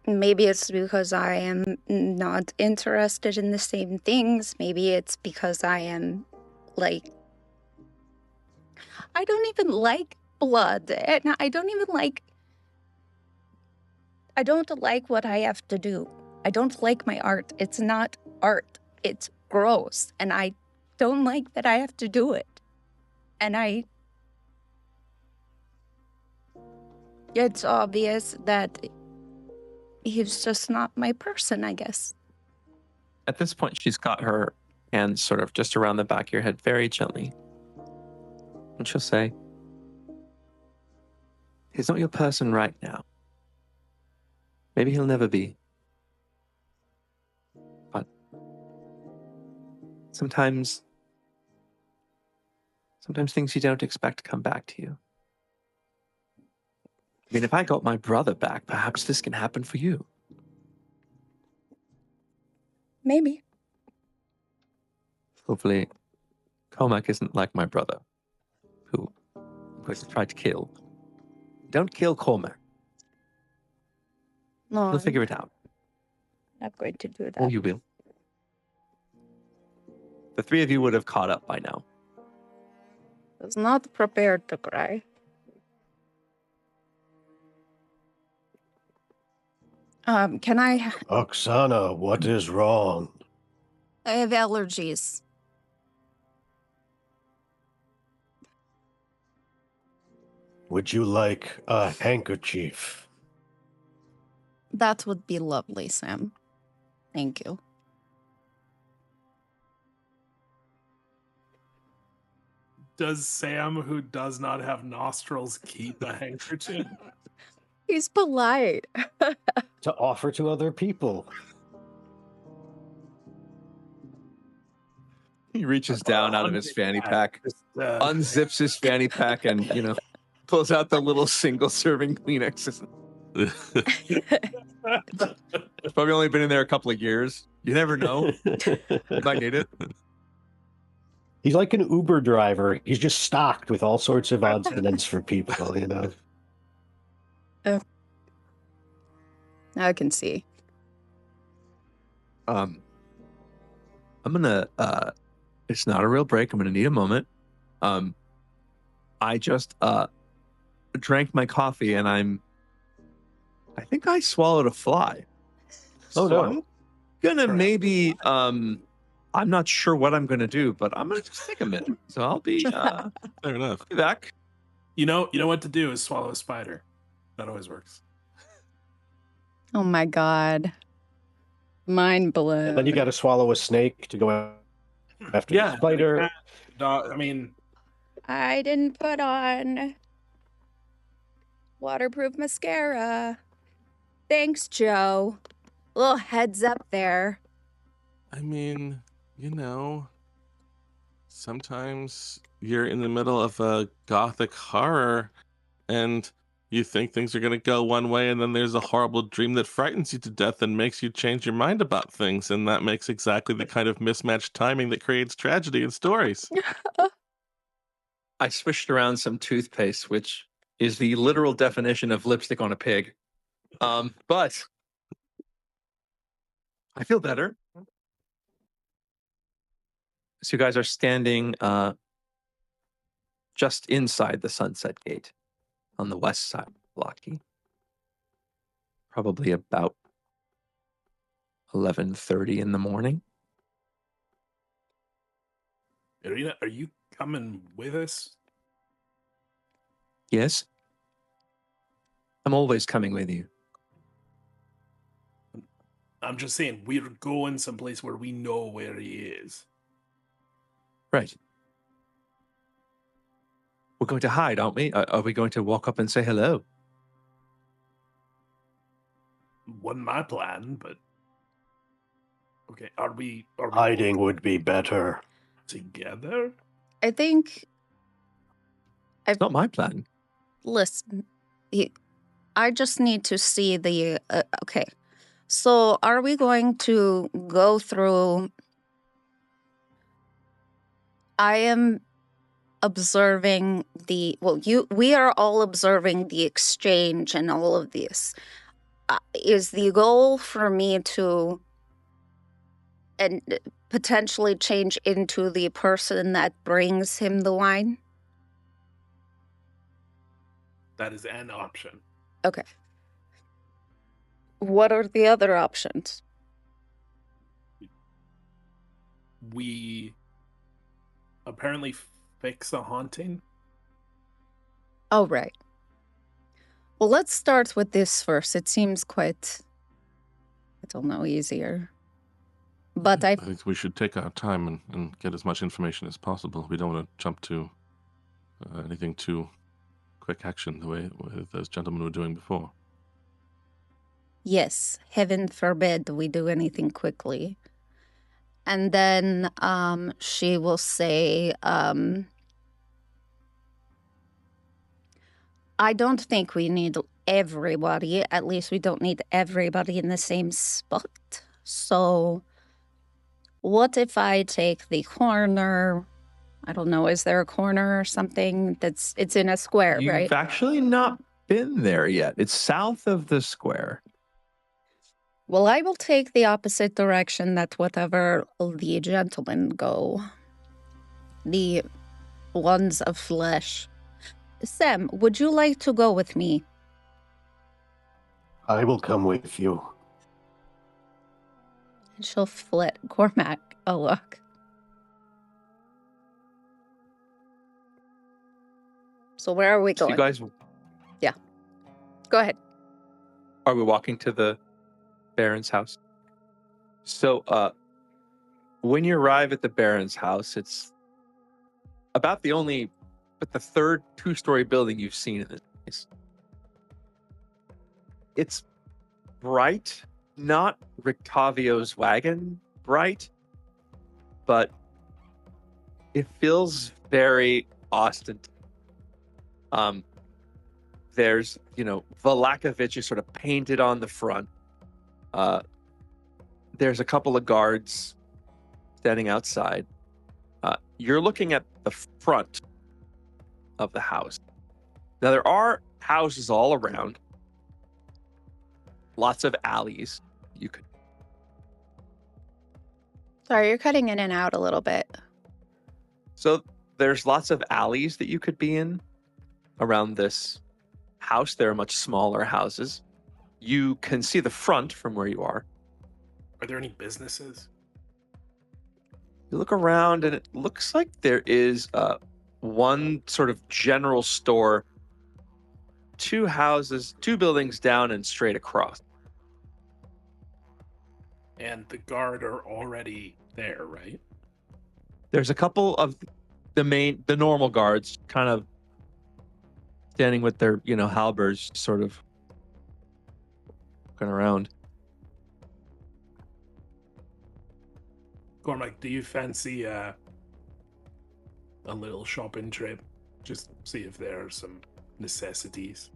maybe it's because I am not interested in the same things. Maybe it's because I am, like, I don't even like blood. And I don't like what I have to do. I don't like my art. It's not art. It's gross. And I don't like that I have to do it. And it's obvious that he's just not my person, I guess. At this point, she's got her hands sort of just around the back of your head very gently. And she'll say, he's not your person right now. Maybe he'll never be. But sometimes things you don't expect come back to you. I mean, if I got my brother back, perhaps this can happen for you. Maybe. Hopefully, Cormac isn't like my brother, who I'm going to try to kill. Don't kill Cormac. No, We'll figure it out. I'm not going to do that. Oh, you will. The three of you would have caught up by now. I was not prepared to cry. Can I Oksana, what is wrong? I have allergies. Would you like a handkerchief? That would be lovely, Sam. Thank you. Does Sam, who does not have nostrils, keep a handkerchief? He's polite. To offer to other people. He reaches down out of his fanny pack, unzips his fanny pack, and, pulls out the little single-serving Kleenexes. It's probably only been in there a couple of years. You never know. You might need it. He's like an Uber driver. He's just stocked with all sorts of odds and ends for people, I can see. I'm gonna it's not a real break. I'm gonna need a moment. I just drank my coffee and I think I swallowed a fly. Oh, no. I'm gonna maybe I'm not sure what I'm gonna do, but I'm gonna just take a minute. So I'll be Fair enough. I'll be back. You know what to do is swallow a spider. That always works. Oh my god. Mind blown. And then you got to swallow a snake to go after the spider. I mean, I didn't put on waterproof mascara. Thanks, Joe. Little heads up there. I mean, sometimes you're in the middle of a gothic horror and you think things are going to go one way, and then there's a horrible dream that frightens you to death and makes you change your mind about things, and that makes exactly the kind of mismatched timing that creates tragedy in stories. I swished around some toothpaste, which is the literal definition of lipstick on a pig. But I feel better. So you guys are standing just inside the Sunset Gate on the west side of Blocky. Probably about 11:30 in the morning. Ireena, are you coming with us? Yes. I'm always coming with you. I'm just saying, we're going someplace where we know where he is. Right. We're going to hide, aren't we? Are we going to walk up and say hello? Wasn't my plan, but okay. Are we Hiding would be better. together? I think. It's not my plan. Listen, I just need to see the. Okay. So, are we going to go through? I am observing the. Well, we are all observing the exchange and all of this. Is the goal for me to and potentially change into the person that brings him the wine? That is an option. Okay. What are the other options? We apparently fix a haunting. Oh, right. Well, let's start with this first. It seems quite, I don't know, easier. But I think we should take our time and get as much information as possible. We don't want to jump to anything too quick action the way those gentlemen were doing before. Yes, heaven forbid we do anything quickly. And then she will say, I don't think we need everybody. At least we don't need everybody in the same spot. So what if I take the corner? I don't know, is there a corner or something it's in a square, right? You've actually not been there yet. It's south of the square. Well, I will take the opposite direction that whatever the gentlemen go. The ones of flesh. Sam, would you like to go with me? I will come with you. And she'll flit Cormac a look. So where are we So going? you guys, Go ahead. are we walking to the Baron's house? So when you arrive at the Baron's house, it's about the third two-story building you've seen in this place. It's bright, not Rictavio's wagon bright, but it feels very ostentatious. There's, Valakovich is sort of painted on the front. There's a couple of guards standing outside. You're looking at the front of the house. Now, there are houses all around. Lots of alleys. You could. Sorry, you're cutting in and out a little bit. So there's lots of alleys that you could be in around this house. There are much smaller houses. You can see the front from where you are. Are there any businesses? You look around and it looks like there is one sort of general store, two houses, two buildings down and straight across. And the guard are already there, right? There's a couple of the normal guards kind of standing with their, halberds sort of looking around. Cormac, do you fancy a little shopping trip? Just see if there are some necessities.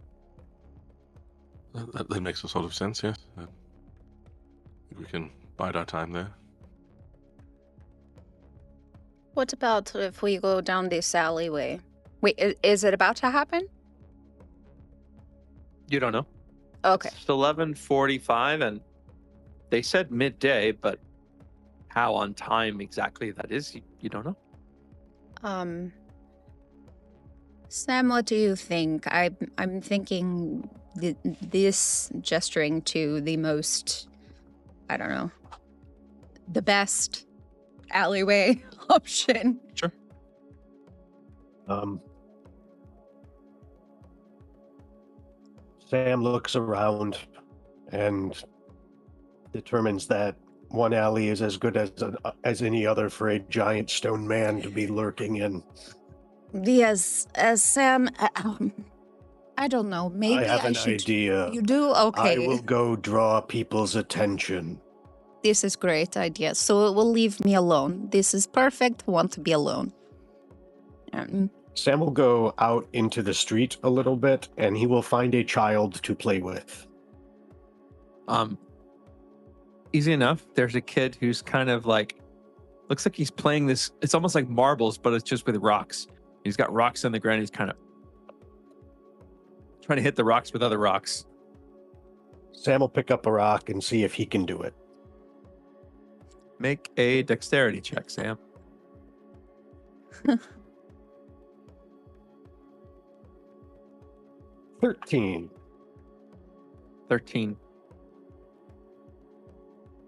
That makes a sort of sense, yes. We can bide our time there. What about if we go down this alleyway? Wait, is it about to happen? You don't know. Okay. It's 11:45 and they said midday, but how on time exactly that is, you don't know. Sam, what do you think? I'm thinking this gesturing to the most, I don't know, the best alleyway option. Sure. Sam looks around and determines that one alley is as good as any other for a giant stone man to be lurking in. Yes, Sam, I don't know, maybe I have an should... idea. You do? Okay. I will go draw people's attention. This is great idea. So it will leave me alone. This is perfect. Want to be alone. Sam will go out into the street a little bit, and he will find a child to play with. Easy enough. There's a kid who's kind of like, looks like he's playing this. It's almost like marbles, but it's just with rocks. He's got rocks on the ground. He's kind of trying to hit the rocks with other rocks. Sam will pick up a rock and see if he can do it. Make a dexterity check, Sam. 13. 13.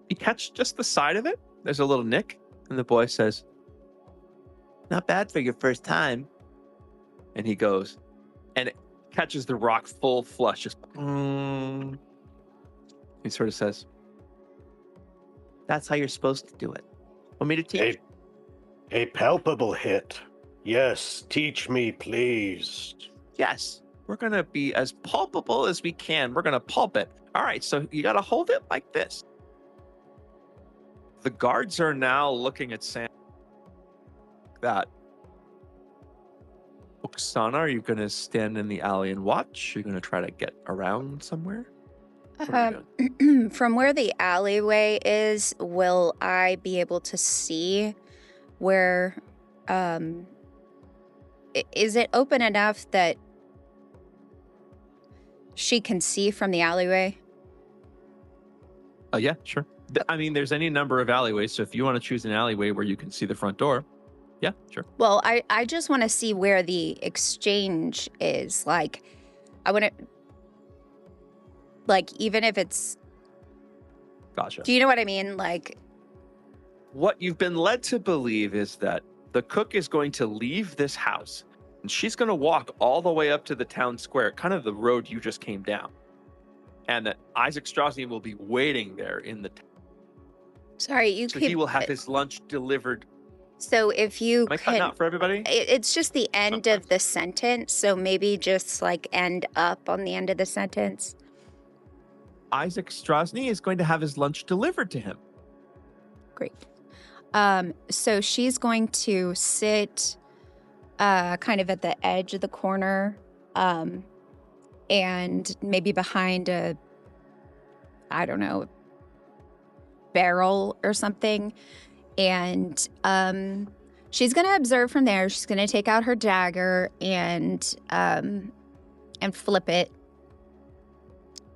You catch just the side of it. There's a little nick, and the boy says, "Not bad for your first time." And he goes, and it catches the rock full flush. Just, He sort of says, "That's how you're supposed to do it. Want me to teach?" A palpable hit. Yes, teach me, please. Yes. We're going to be as palpable as we can. We're going to pulp it. All right, so you got to hold it like this. The guards are now looking at Sam. That. Oksana, are you going to stand in the alley and watch? You're going to try to get around somewhere? From where the alleyway is, will I be able to see where... is it open enough that she can see from the alleyway? Yeah, sure. I mean, there's any number of alleyways, so if you want to choose an alleyway where you can see the front door, yeah, sure. Well, I just want to see where the exchange is. Like, I want to... Like, even if it's... Gotcha. Do you know what I mean? Like... What you've been led to believe is that the cook is going to leave this house, and she's going to walk all the way up to the town square, kind of the road you just came down. And that Izek Strazni will be waiting there in the town. Sorry, you So keep... he will have his lunch delivered. So if you Am I cutting out for everybody? It's just the end of the sentence, so maybe just like end up on the end of the sentence. Izek Strazni is going to have his lunch delivered to him. Great. So she's going to sit kind of at the edge of the corner, and maybe behind a, I don't know, barrel or something. And she's going to observe from there. She's going to take out her dagger and flip it.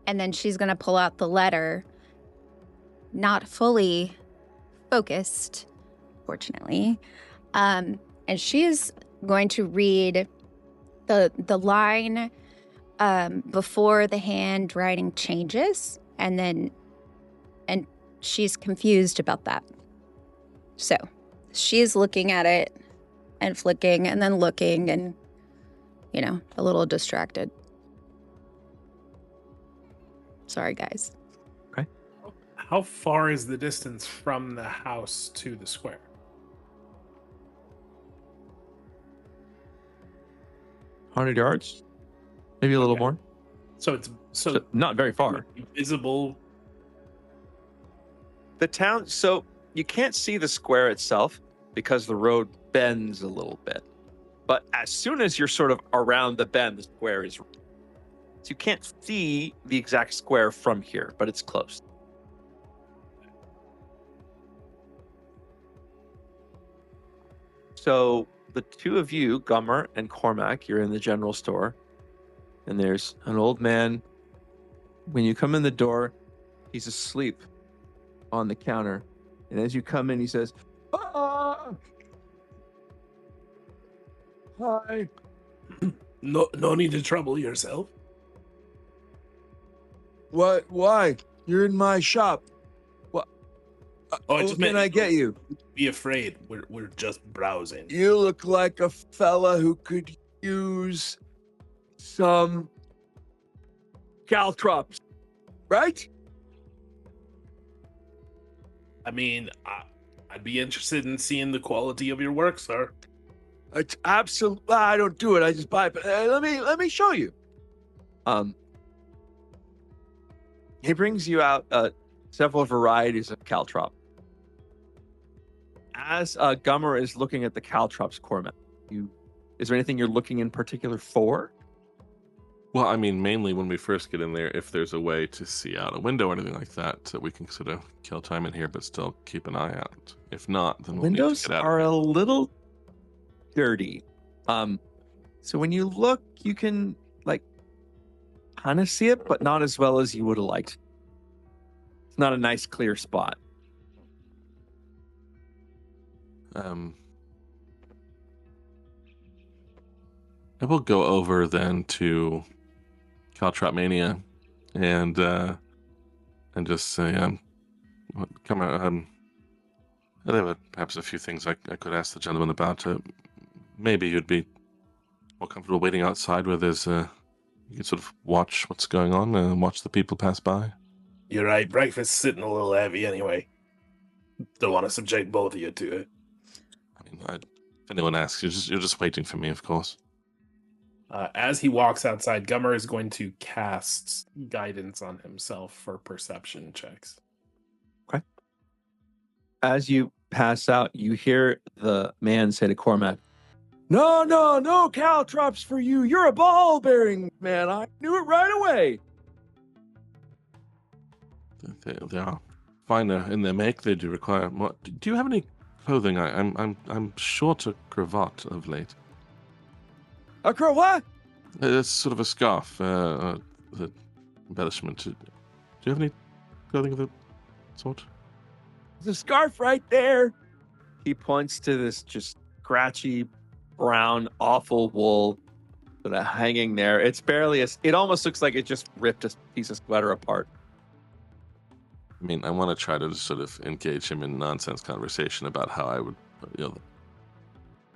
And then she's going to pull out the letter, not fully focused, fortunately. And she's going to read the line before the handwriting changes, and she's confused about that. So she's looking at it and flicking and then looking and, a little distracted. Sorry, guys. Okay. How far is the distance from the house to the square? $100 yards, maybe a little more. So it's not very far. Visible. The town. So you can't see the square itself because the road bends a little bit. But as soon as you're sort of around the bend, the square is. So you can't see the exact square from here, but it's close. So the two of you, Gummer and Cormac, you're in the general store, and there's an old man. When you come in the door, he's asleep on the counter. And as you come in, he says, "Ah! Hi." No need to trouble yourself. What? Why? You're in my shop. What? What can I get you? Be afraid. We're just browsing. You look like a fella who could use some caltrops, right? I mean, I'd be interested in seeing the quality of your work, sir. It's absolutely. I don't do it. I just buy it. But let me show you. He brings you out several varieties of caltrop. As Gummer is looking at the caltrops, Cormac, is there anything you're looking in particular for? Well, I mean, mainly when we first get in there, if there's a way to see out a window or anything like that, so we can sort of kill time in here, but still keep an eye out. If not, then we'll need Windows to get out are of a here. little dirty. So when you look, you can kind of see it, but not as well as you would have liked. It's not a nice, clear spot. I will go over then to Caltrop Mania and just say, come on, there were perhaps a few things I could ask the gentleman about. Maybe you'd be more comfortable waiting outside where there's you can sort of watch what's going on and watch the people pass by. You're right. Breakfast's sitting a little heavy anyway. Don't want to subject both of you to it. I mean, if anyone asks, you're just waiting for me, of course. As he walks outside, Gummer is going to cast guidance on himself for perception checks. Okay. As you pass out, you hear the man say to Cormac, No caltrops for you. You're a ball-bearing man. I knew it right away. They are finer in their make. They do require more. Do you have any clothing? I'm short a cravat of late. A what? It's sort of a scarf, the embellishment. Do you have any clothing of that sort? There's a scarf right there. He points to this just scratchy, brown, awful wool sort of hanging there. It's barely it almost looks like it just ripped a piece of sweater apart. I mean, I want to try to sort of engage him in nonsense conversation about how I would,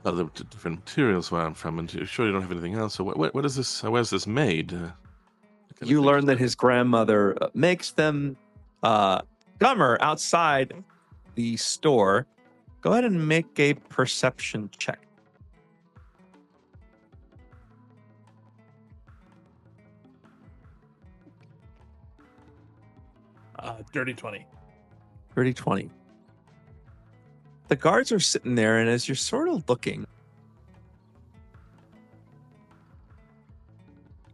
other different materials where I'm from, and you're sure you don't have anything else. So what is this? Where's this made? You learn that his grandmother makes them Gummer outside the store. Go ahead and make a perception check. Dirty 20. Dirty 20. The guards are sitting there, and as you're sort of looking,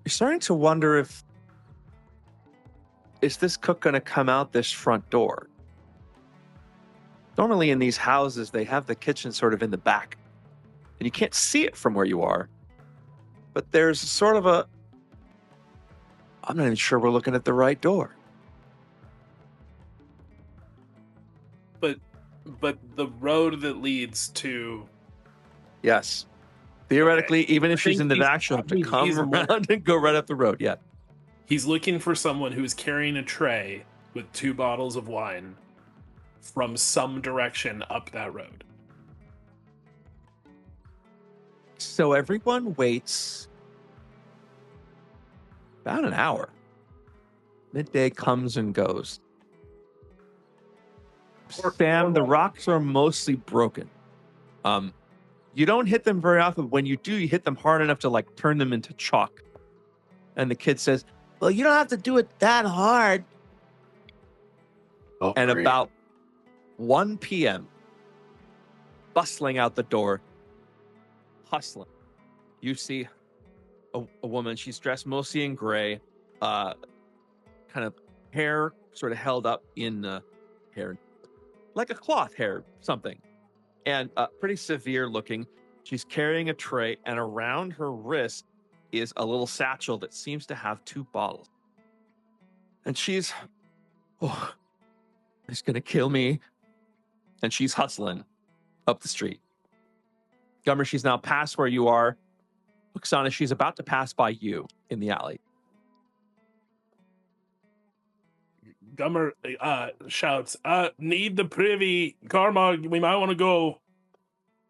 you're starting to wonder is this cook going to come out this front door? Normally in these houses, they have the kitchen sort of in the back, and you can't see it from where you are. But there's sort of I'm not even sure we're looking at the right door. But the road that leads to... Yes. Theoretically, even if she's in the back, she'll have to come he's around and go right up the road. Yeah. He's looking for someone who's carrying a tray with 2 bottles of wine from some direction up that road. So everyone waits about an hour. Midday comes and goes. Sam, the rocks are mostly broken. You don't hit them very often. When you do, you hit them hard enough to turn them into chalk. And the kid says, well, you don't have to do it that hard. Oh, And great. about 1 p.m., bustling out the door, hustling, you see a woman. She's dressed mostly in gray, kind of hair sort of held up in hair, like a cloth hair, something, and pretty severe looking. She's carrying a tray, and around her wrist is a little satchel that seems to have 2 bottles. And she's, he's gonna kill me. And she's hustling up the street. Gummer, she's now past where you are. Oksana, she's about to pass by you in the alley. Gummer shouts, need the privy. Cormac, we might want to go.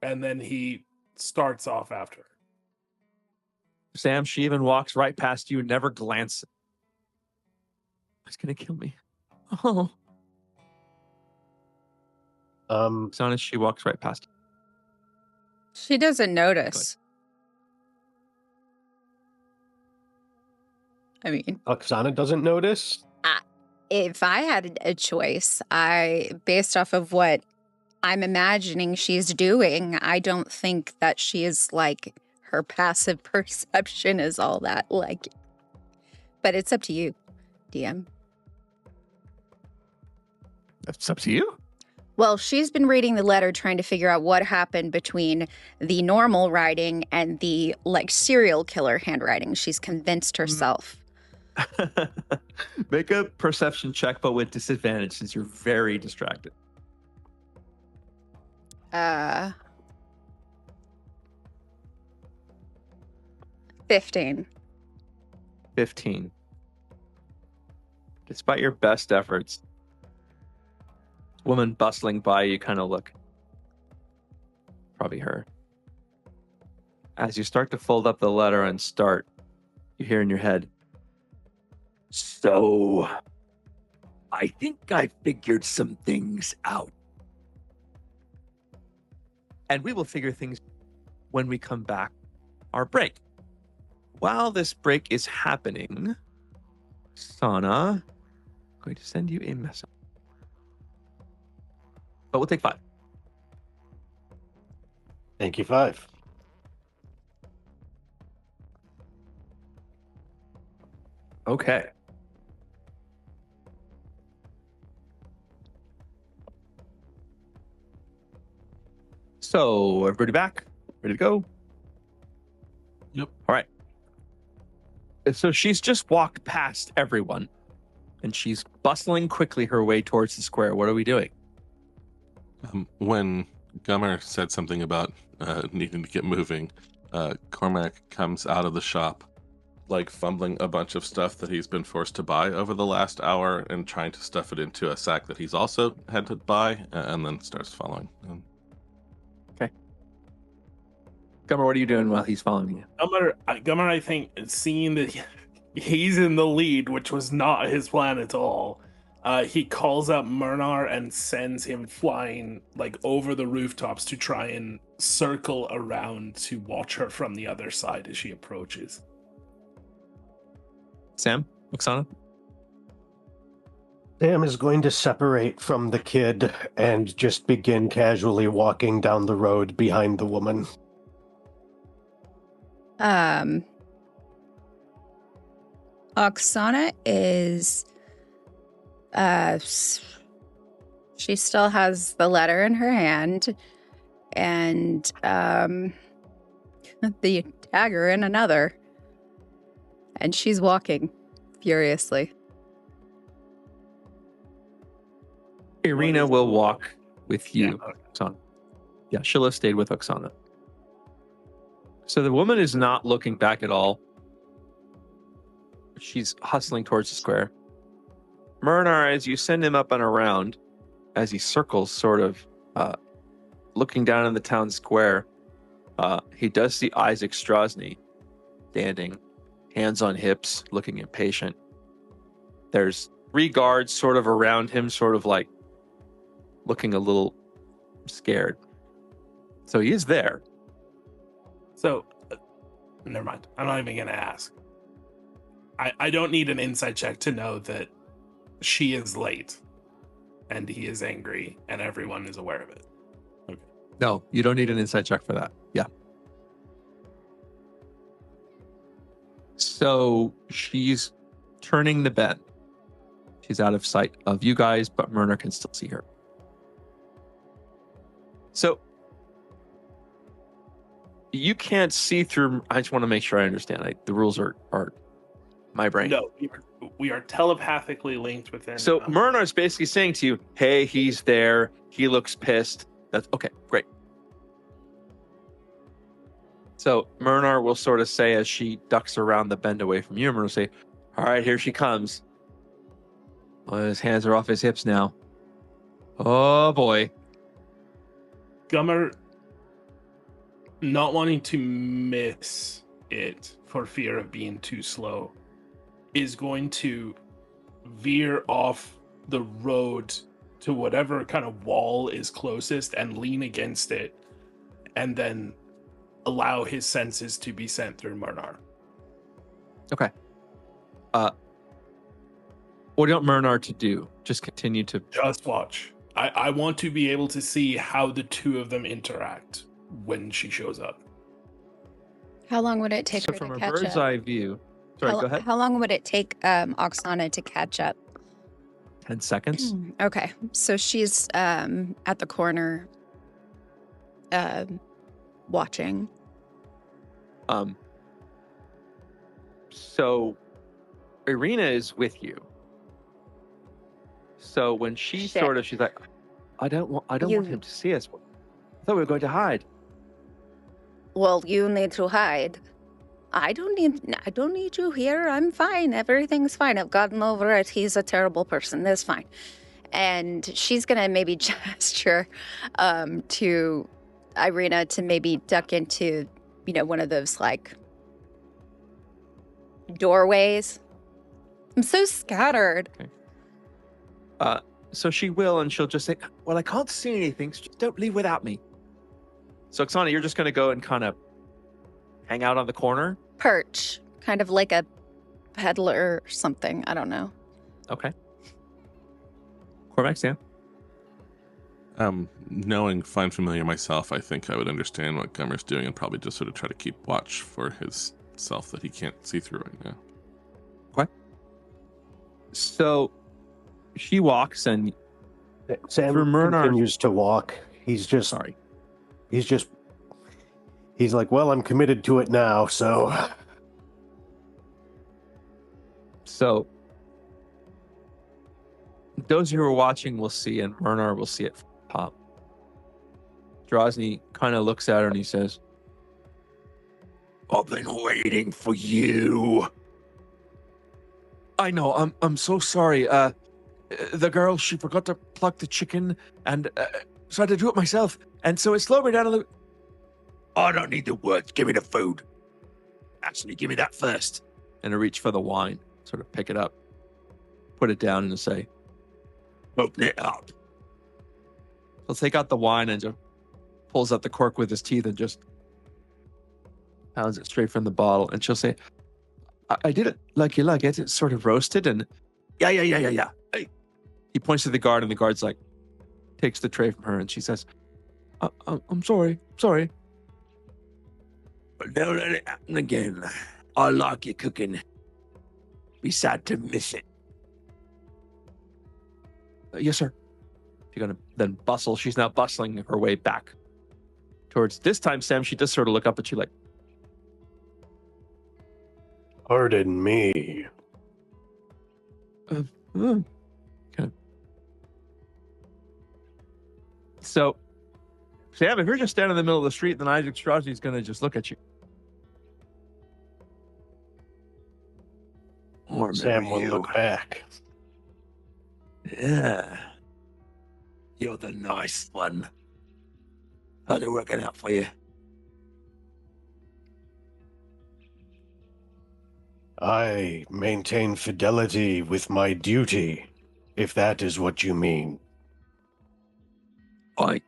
And then he starts off after her. Sam, she even walks right past you, never glances. He's gonna kill me. Oh. Oksana, she walks right past you. She doesn't notice. I mean, Oksana doesn't notice. If I had a choice, based off of what I'm imagining she's doing, I don't think that she is like her passive perception is all that like. But it's up to you, DM. It's up to you. Well, she's been reading the letter trying to figure out what happened between the normal writing and the like serial killer handwriting. She's convinced herself. Make a perception check, but with disadvantage since you're very distracted. 15. 15. Despite your best efforts, woman bustling by, you kind of look. Probably her. As you start to fold up the letter and start, you hear in your head, So, I think I figured some things out. and we will figure things when we come back our break. While this break is happening, Sana, I'm going to send you a message. But we'll take 5. Thank you, 5. Okay. So, everybody back? Ready to go? Yep. All right. So she's just walked past everyone, and she's bustling quickly her way towards the square. What are we doing? When Gummer said something about needing to get moving, Cormac comes out of the shop, like fumbling a bunch of stuff that he's been forced to buy over the last hour and trying to stuff it into a sack that he's also had to buy, and then starts following. Gummer, what are you doing while he's following you? Gummer, I think, seeing that he's in the lead, which was not his plan at all, he calls up Murnar and sends him flying like over the rooftops to try and circle around to watch her from the other side as she approaches. Sam? Oksana? Sam is going to separate from the kid and just begin casually walking down the road behind the woman. Oksana is, she still has the letter in her hand and, the dagger in another. And she's walking furiously. Ireena will walk with you, Oksana. Yeah, she'll have stayed with Oksana. So the woman is not looking back at all. She's hustling towards the square. Murnar, as you send him up and around, as he circles, sort of looking down in the town square, he does see Izek Strazni standing, hands on hips, looking impatient. There's 3 guards sort of around him, sort of like looking a little scared. So he is there. So, never mind. I'm not even going to ask. I don't need an insight check to know that she is late and he is angry and everyone is aware of it. Okay. No, you don't need an inside check for that. Yeah. So she's turning the bend. She's out of sight of you guys, but Murnar can still see her. So you can't see through. I just want to make sure I understand. The rules are my brain. No, we are telepathically linked within. So Murnar's basically saying to you, hey, he's there. He looks pissed. That's okay. Great. So Murnar will sort of say as she ducks around the bend away from you, Murnar will say, all right, here she comes. Well, his hands are off his hips now. Oh, boy. Gummer, not wanting to miss it for fear of being too slow, is going to veer off the road to whatever kind of wall is closest and lean against it, and then allow his senses to be sent through Murnar. Okay. What do you want Myrnar to do? Just continue to... Just watch. I want to be able to see how the two of them interact when she shows up. How long would it take So her from to a catch bird's up? eye view... Sorry, go ahead. How long would it take Oksana to catch up? 10 seconds. Okay, so she's at the corner watching. So Ireena is with you. So when she Shit. she's like, I don't want him to see us. I thought we were going to hide. Well, you need to hide. I don't need you here. I'm fine. Everything's fine. I've gotten over it. He's a terrible person. That's fine. And she's gonna maybe gesture to Ireena to maybe duck into, one of those like doorways. I'm so scattered. Okay. So she will, and she'll just say, well, I can't see anything, so just don't leave without me. So Oksana, you're just gonna go and kind of hang out on the corner? Perch, kind of like a peddler or something. I don't know. Okay. Cormac, Sam? Knowing Fine Familiar myself, I think I would understand what Gummer's doing and probably just sort of try to keep watch for his self that he can't see through right now. Okay. So she walks, and Sam For Myrnar- continues to walk. He's like, well, I'm committed to it now, so. So those who are watching will see, and Myrnar will see it from the top. Strazni kind of looks at her and he says, I've been waiting for you. I know. I'm so sorry. The girl, she forgot to pluck the chicken, and so I had to do it myself. And so it slowed me down a little. I don't need the words. Give me the food. Actually, give me that first. and I reach for the wine, sort of pick it up, put it down, and say, Open it up. he'll take out the wine and just pulls out the cork with his teeth and just pounds it straight from the bottle. And she'll say, I did it like you like it. It's sort of roasted. And Yeah. Hey, he points to the guard, and the guard's like, takes the tray from her, and she says, I'm sorry. but don't let it happen again. I like your cooking. Be sad to miss it. Yes, sir. She's going to then bustle. She's now bustling her way back towards, this time, Sam, she does sort of look up at you like, Pardon me. kind of. So, Sam, if you're just standing in the middle of the street, then Izek Strazni is going to just look at you. Or Sam maybe will you. look back. Yeah. You're the nice one. How's it working out for you? I maintain fidelity with my duty, if that is what you mean. I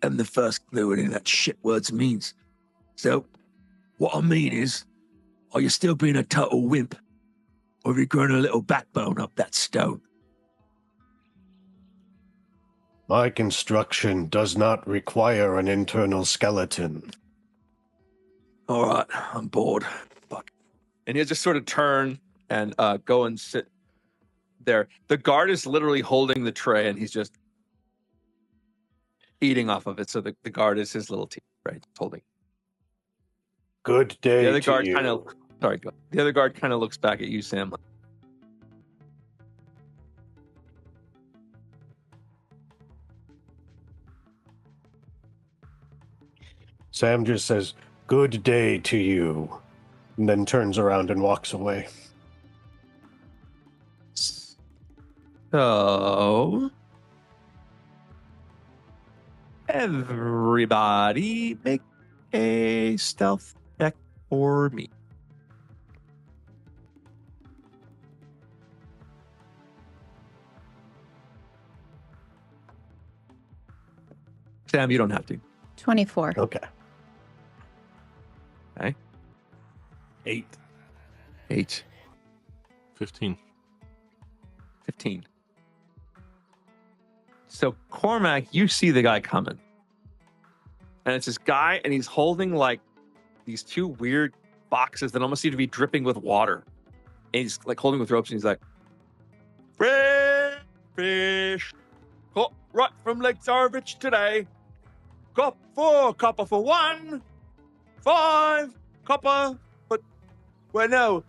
am the first clue any of that shit words means. So, what I mean is, are you still being a total wimp? Or have you grown a little backbone up that stone? My construction does not require an internal skeleton. All right, I'm bored. Fuck. And he'll just sort of turn and go and sit there. The guard is literally holding the tray, and he's just eating off of it. So the guard is his little teeth, right? Holding. Good day The other to guard you. kind of, sorry, go. The other guard kind of looks back at you, Sam. Sam just says, good day to you, and then turns around and walks away. So, everybody make a stealth check for me. Sam, you don't have to. 24. Okay. 8. 8. 15. 15. So Cormac, you see the guy coming. And it's this guy, and he's holding like these two weird boxes that almost seem to be dripping with water. And he's like holding with ropes, and he's like, "Fresh fish, caught right from Lake Zarvich today. Got 4 copper for 1, 5 copper, but well, no,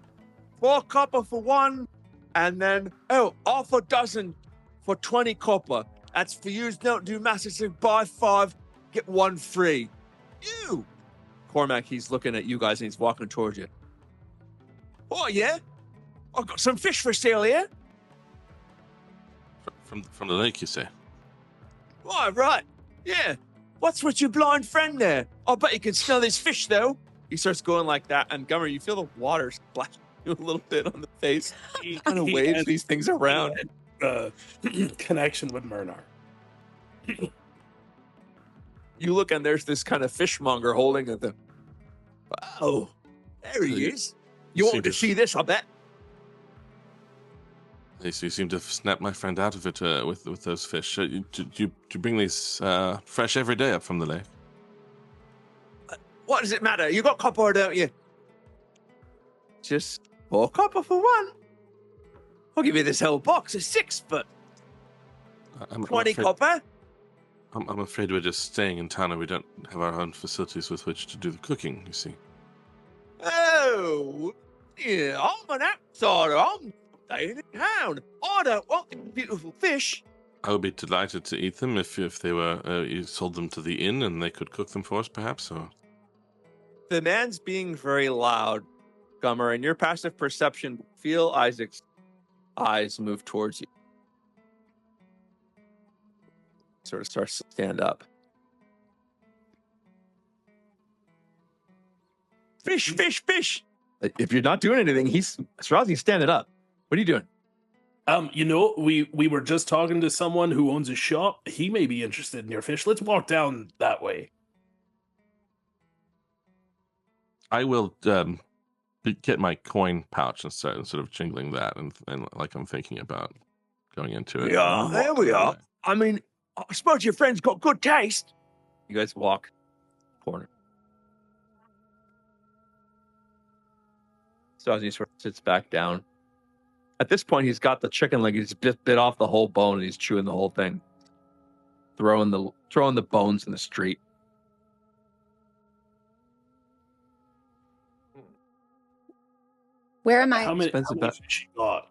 4 copper for 1, and then half a dozen for 20 copper. That's for you. Don't do masses. So buy 5, get 1 free. You, Cormac. He's looking at you guys, and he's walking towards you. Oh yeah, I've got some fish for sale here. From the lake, you say? Oh, right. Yeah. What's with your blind friend there? I bet you can smell this fish, though. He starts going like that, and Gummer, you feel the water splash you a little bit on the face. He kind of waves these things around. Connection with Murnar. You look, and there's this kind of fishmonger holding at the. Oh, there he is. You wanted to see this, I bet. You seem to have snapped my friend out of it with those fish. Do you bring these fresh every day up from the lake? What does it matter? You got copper, don't you? Just 4 copper for 1. I'll give you this whole box of 6, but 20 copper. I'm afraid we're just staying in town and we don't have our own facilities with which to do the cooking, you see. Oh, yeah, I'm an outsider. I'm staying in town. I don't want the beautiful fish. I would be delighted to eat them if they were you sold them to the inn and they could cook them for us, perhaps. Or The man's being very loud, Gummer, and your passive perception feel Isaac's eyes move towards you. Sort of starts to stand up. Fish, fish, fish. If you're not doing anything, Strahdzi's standing up. What are you doing? We were just talking to someone who owns a shop. He may be interested in your fish. Let's walk down that way. I will get my coin pouch and start sort of jingling that and like I'm thinking about going into it. Yeah, there we are. I mean, I suppose your friend's got good taste. You guys walk corner. Strazni sort of sits back down. At this point, he's got the chicken leg. He's bit off the whole bone, and he's chewing the whole thing, throwing the bones in the street. Where am I? How many Expensive fish you got?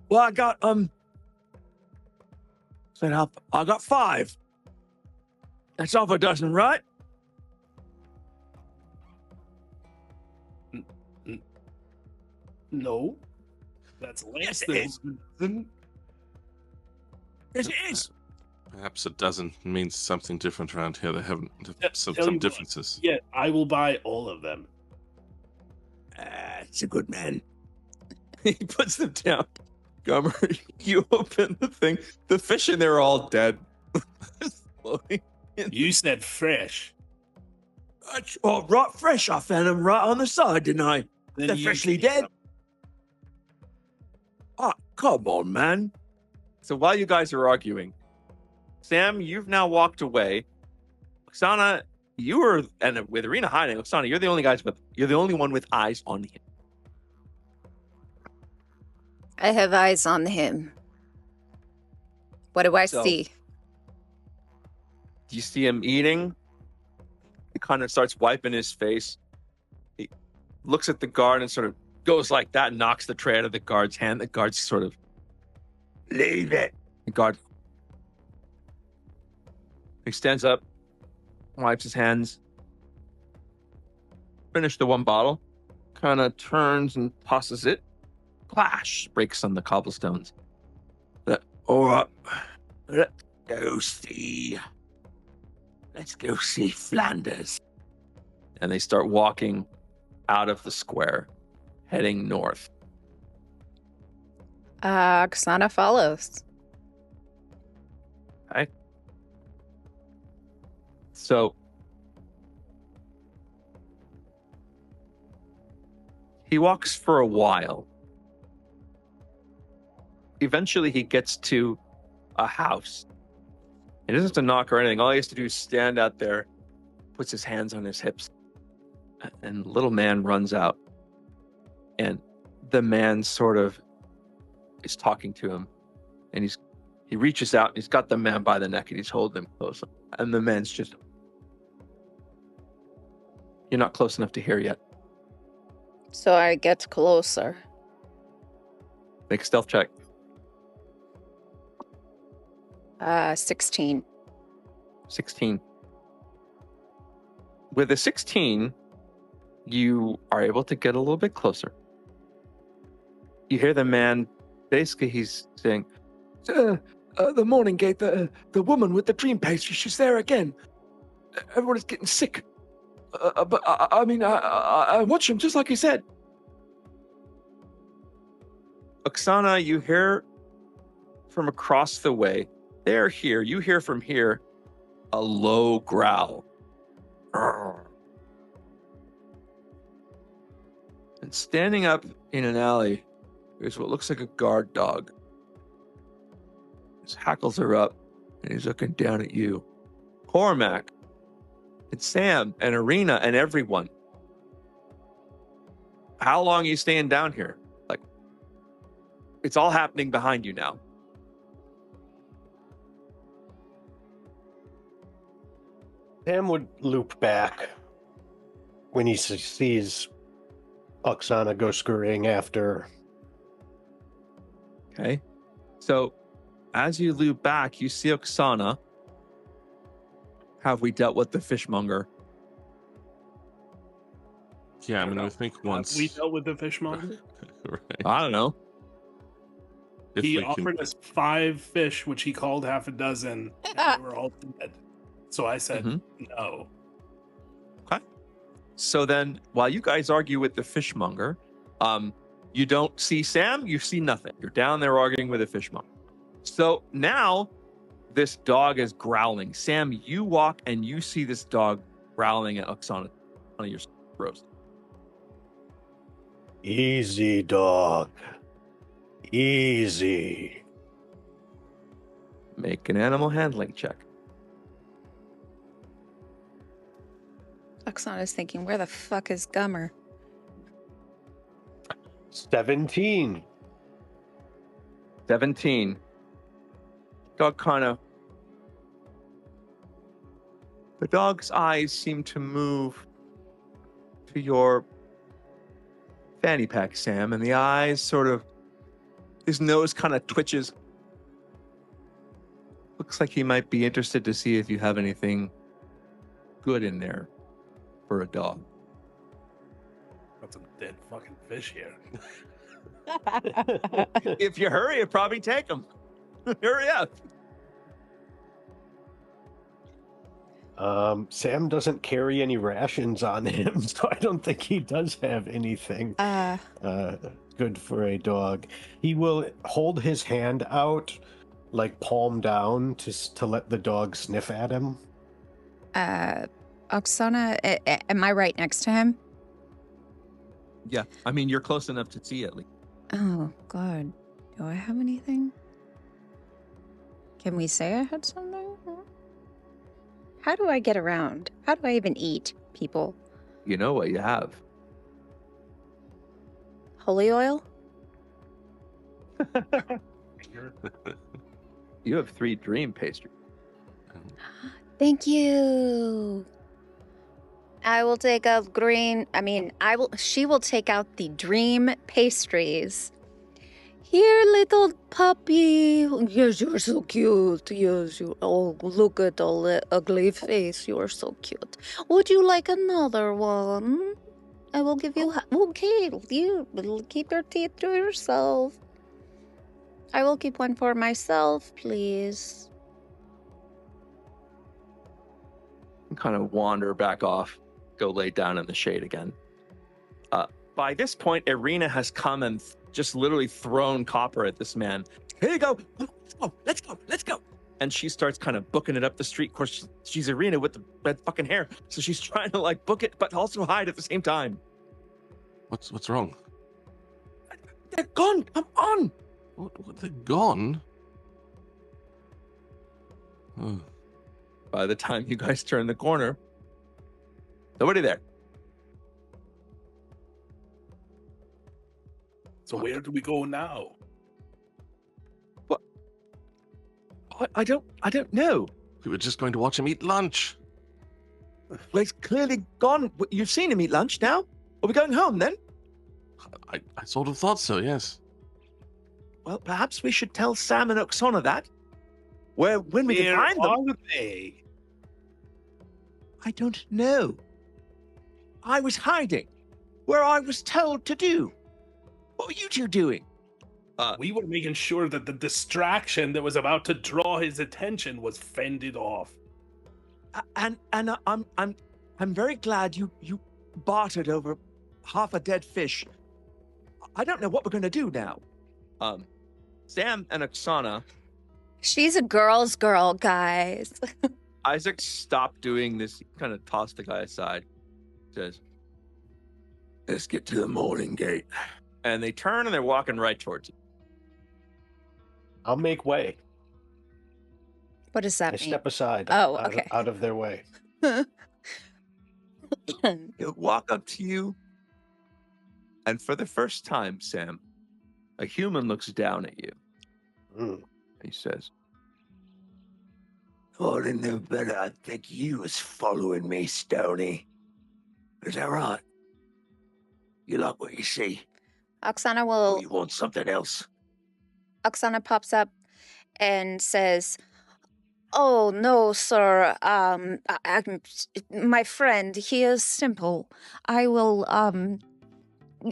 Well, I got I got 5. That's half a dozen, right? No. That's less Yes, it than is. Yes, it is. Perhaps a dozen means something different around here. They haven't some tell you what. differences. Yeah, I will buy all of them. It's a good man. He puts them down. Gummer, you open the thing. The fish in there are all dead. Slowly. You said fresh. Right fresh. I found them right on the side, didn't I? Then They're you freshly can eat dead. them. Oh, come on, man. So while you guys are arguing, Sam, you've now walked away. Oksana, you were, and with Ireena hiding, Oksana, you're the only one with eyes on him. I have eyes on him. What do I So- see? Do you see him eating? He kind of starts wiping his face. He looks at the guard and sort of goes like that, and knocks the tray out of the guard's hand. The guard's sort of, Leave it. the guard. He stands up, wipes his hands, finish the one bottle, kind of turns and tosses it. Clash! Breaks on the cobblestones. All right. Let's go see. Let's go see Flanders. And they start walking out of the square, heading north. Oksana follows. So he walks for a while, eventually he gets to a house. He doesn't have to knock or anything. All he has to do is stand out there, puts his hands on his hips, and the little man runs out. And the man sort of is talking to him, and he reaches out and he's got the man by the neck and he's holding him close. And the man's just, you're not close enough to hear yet. So I get closer. Make a stealth check. 16. 16. With a 16, you are able to get a little bit closer. You hear the man, basically he's saying, The morning gate, the woman with the dream pastry, she's there again. Everyone is getting sick. But I watch him just like he said. Oksana, you hear from across the way, they're here, you hear from here, a low growl. And standing up in an alley is what looks like a guard dog. His hackles are up, and he's looking down at you. Cormac, and Sam, and Ireena, and everyone. How long are you staying down here? Like, it's all happening behind you now. Sam would loop back when he sees Oksana go scurrying after. Okay. So, as you loop back, you see Oksana. Have we dealt with the fishmonger? Yeah, I mean, I think once We dealt with the fishmonger. right. I don't know. If He we can- offered us 5 fish, which he called half a dozen, and they were all dead. So I said Mhm. no. So then, while you guys argue with the fishmonger, you don't see Sam, you see nothing. You're down there arguing with the fishmonger. So now, this dog is growling. Sam, you walk and you see this dog growling at Oksana on your roast. Easy, dog. Easy. Make an animal handling check. Oksana's thinking, where the fuck is Gummer? 17. 17. Dog kind of... The dog's eyes seem to move to your fanny pack, Sam, and the eyes sort of... His nose kind of twitches. Looks like he might be interested to see if you have anything good in there for a dog. Got some dead fucking fish here. If you hurry, you'll probably take them. Hurry up. Sam doesn't carry any rations on him, so I don't think he does have anything good for a dog. He will hold his hand out, like palm down, to let the dog sniff at him. Oksana, am I right next to him? Yeah, I mean, you're close enough to see at least. Oh, God. Do I have anything? Can we say I had something? How do I get around? How do I even eat, people? You know what you have. Holy oil? You have 3 dream pastries. Thank you. I will take out she will take out the dream pastries. Here, little puppy. Yes, you're so cute. Yes, you. Oh, look at the ugly face. You're so cute. Would you like another one? I will give you. Okay, you will keep your teeth to yourself. I will keep one for myself, please. Kind of wander back off, go lay down in the shade again. By this point, Ireena has come and just literally thrown copper at this man. Here you go. Let's go. And she starts kind of booking it up the street. Of course, she's Ireena with the red fucking hair. So she's trying to like book it, but also hide at the same time. What's wrong? They're gone. Come on. What, they're gone? Oh. By the time you guys turn the corner, nobody there. So where do we go now? I don't know. We were just going to watch him eat lunch. Well, he's clearly gone. You've seen him eat lunch now? Are we going home then? I sort of thought so, yes. Well, perhaps we should tell Sam and Oksana that. When we can find them. Where are they? I don't know. I was hiding where I was told to do. What were you two doing? We were making sure that the distraction that was about to draw his attention was fended off. And I'm very glad you bartered over half a dead fish. I don't know what we're gonna do now. Sam and Oksana. She's a girl's girl, guys. Izek stopped doing this. He kind of tossed the guy aside. Says, Let's get to the morning gate. and they turn and they're walking right towards you. I'll make way. What does that I mean? step aside. Oh, okay. Out of their way. He'll walk up to you, and for the first time, Sam, a human looks down at you. Mm. He says, Oh, I knew better. I think you was following me, Stony. Is that right? You like what you see? Oksana Or will. you want something else? Oksana pops up and says, "Oh no, sir. My friend, he is simple. I will.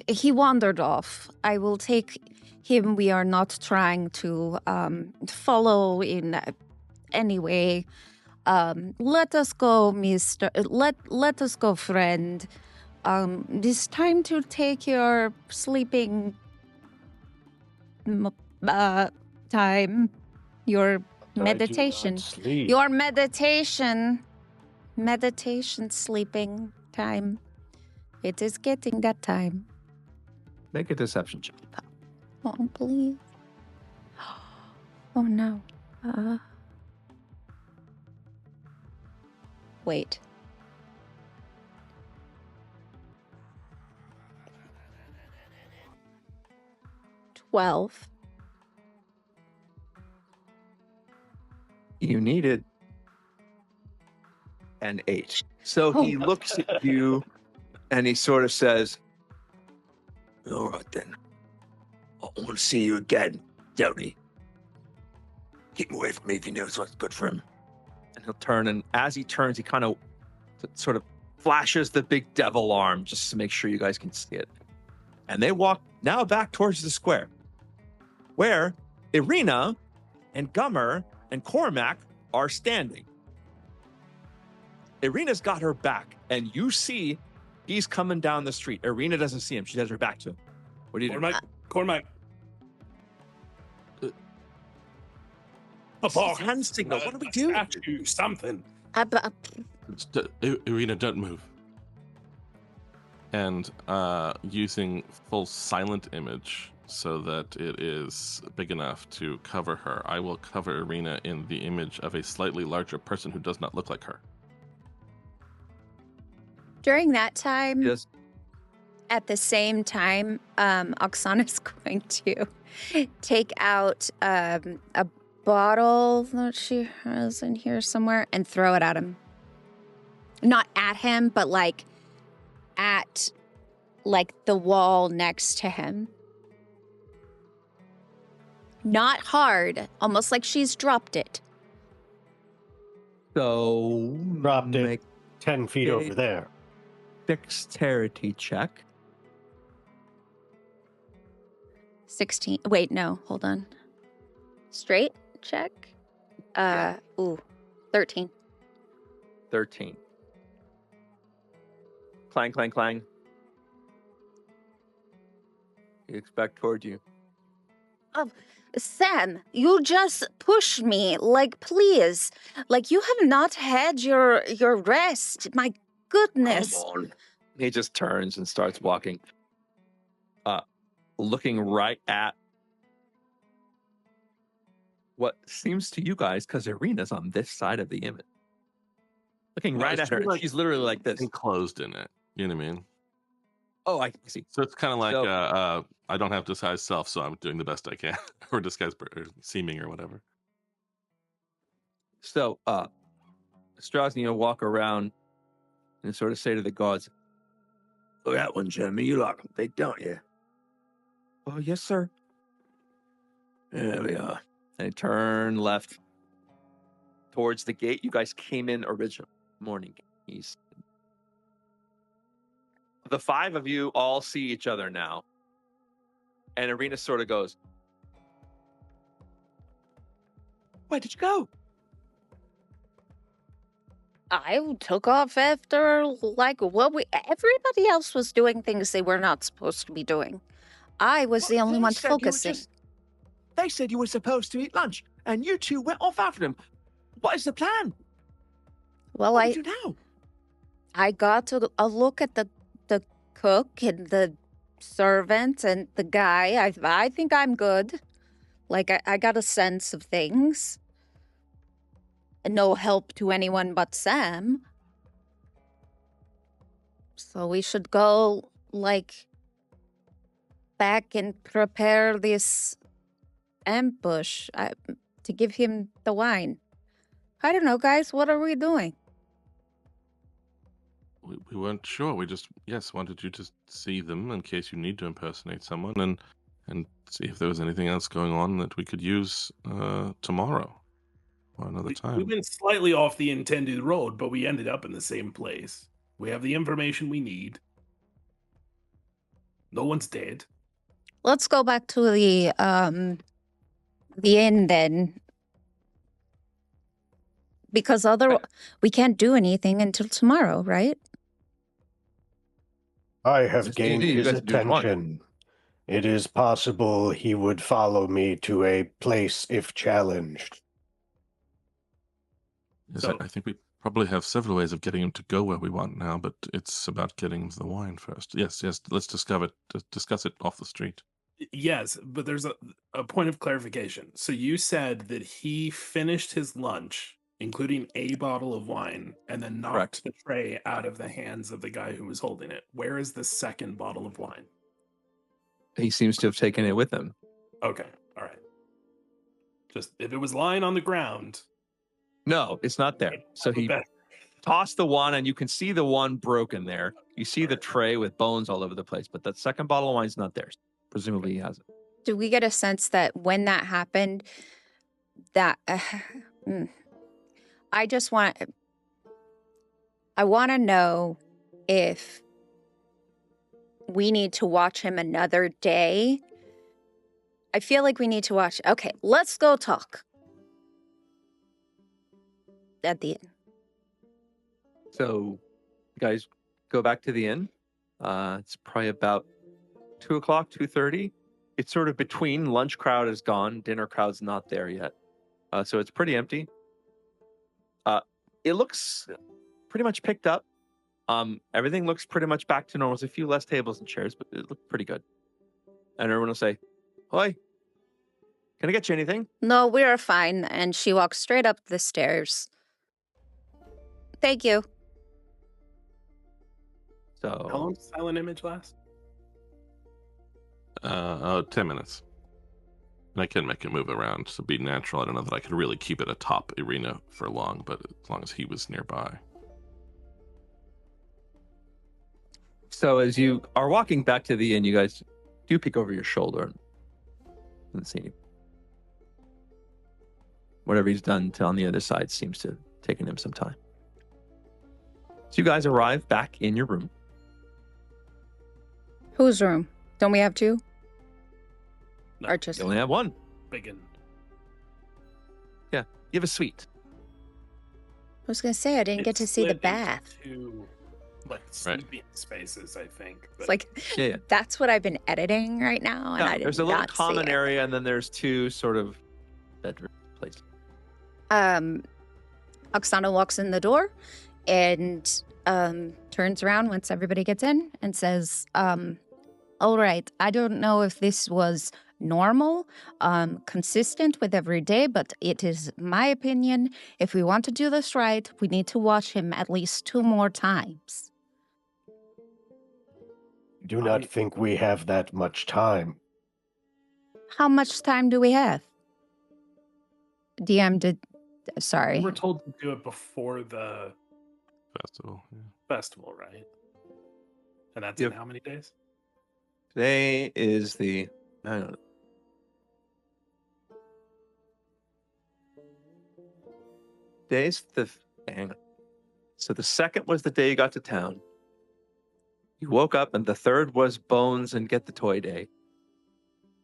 He wandered off. I will take him. We are not trying to follow in any way. Let us go, Mister. Let us go, friend. It's time to take your sleeping time. Your meditation. Your meditation sleeping time. It is getting that time. make a deception check. Oh, please. Oh, no. Wait. $12. You needed an 8. So he looks at you and he sort of says, All right, then. I want to see you again, Tony. Keep away from me if he knows what's good for him. and he'll turn, and as he turns, he kind of sort of flashes the big devil arm just to make sure you guys can see it. And they walk now back towards the square, where Ireena and Gummer and Cormac are standing. Ireena's got her back, and you see he's coming down the street. Ireena doesn't see him. She has her back to him. What do you do? Cormac. Hand signal. What do we do? Statue, something. Ireena, don't move. And using full silent image so that it is big enough to cover her, I will cover Ireena in the image of a slightly larger person who does not look like her. During that time, Yes. at the same time, Oksana's going to take out a bottle that she has in here somewhere and throw it at him. Not at him, but like at the wall next to him. Not hard, almost like she's dropped it. So Dropped it make 10 feet Okay. over there. dexterity check. 16. Wait, no, hold on. Straight check. 13. 13. Clang, clang, clang. You expect toward you. Sam, you just push me, like, please. Like, you have not had your rest. My goodness. Come on. He just turns and starts walking, looking right at what seems to you guys, because Ireena's on this side of the image, looking right at her, and she's literally like this. Enclosed in it. You know what I mean? Oh, I see. So it's kind of like So- I don't have disguise self, so I'm doing the best I can, or disguise or seeming or whatever. So, Strazni will walk around and sort of say to the guards, Look at that one, Jeremy. You like them big, don't you? "Oh, yes, sir." There we are. And they turn left towards the gate you guys came in original morning. East. The five of you all see each other now. And Ireena sort of goes, "Where did you go?" I took off after, like, everybody else was doing things they were not supposed to be doing. I was the Well, only they one said you were focusing. They said you were supposed to eat lunch, and you two went off after them. What is the plan? Well, What do you do now? I got a look at the cook and the servant and the guy. I think I'm good. Like, I got a sense of things. And no help to anyone but Sam. So we should go, like, back and prepare this ambush to give him the wine. I don't know, guys. What are we doing? We weren't sure. We just wanted you to see them in case you need to impersonate someone, and see if there was anything else going on that we could use tomorrow or another time. We went slightly off the intended road, but we ended up in the same place. We have the information we need. No one's dead. Let's go back to the inn then. Because we can't do anything until tomorrow, right? I have Yes, gained indeed, you his guys do one. attention. It is possible he would follow me to a place if challenged. Yes, So- I think we probably have several ways of getting him to go where we want now, but it's about getting him the wine first. Yes, let's discuss it off the street. Yes, but there's a point of clarification. So you said that he finished his lunch, including a bottle of wine, and then knocked Correct. the tray out of the hands of the guy who was holding it. Where is the second bottle of wine? He seems to have taken it with him. Okay, all right. Just if it was lying on the ground. No, it's not there. So he Okay. tossed the one, and you can see the one broken there. You see the tray with bones all over the place, but that second bottle of wine's not there. Presumably he has it. Do we get a sense that when that happened, that I want to know if we need to watch him another day. I feel like we need to watch. Okay, let's go talk at the end. So you guys go back to the inn. It's probably about 2 o'clock, 2:30. It's sort of between. Lunch crowd is gone. Dinner crowd's not there yet. So it's pretty empty. It looks pretty much picked up. Everything looks pretty much back to normal. There's a few less tables and chairs, but it looked pretty good. And everyone will say, "Hoi, can I get you anything?" No, we are fine. And she walks straight up the stairs. Thank you. So How long does silent image last? 10 minutes. And I can make it move around, so be natural. I don't know that I could really keep it atop Ireena for long, but as long as he was nearby. So as you are walking back to the inn, you guys do peek over your shoulder and see whatever he's done on the other side seems to have taken him some time. So you guys arrive back in your room. Whose room? Don't we have two? No, Or just You only have one. big and You have a suite. I was gonna say I didn't get to it's see the split into bath. two, like sleeping spaces, I think. It's like Yeah. that's what I've been editing right now, and Yeah, I did there's a little not see common it. area, and then there's two sort of bedroom places. Oksana walks in the door and turns around once everybody gets in and says, All right. I don't know if this was normal, consistent with every day, but it is my opinion. If we want to do this right, we need to watch him at least 2 more times. Do not think we have that much time. How much time do we have? DM did. Sorry. We were told to do it before the Festival. Yeah. festival, right? And that's Yep. in how many days? Today is the. Hang on. Today's the. Hang on. So the second was the day you got to town. You woke up, and the third was Bones and Get the Toy Day.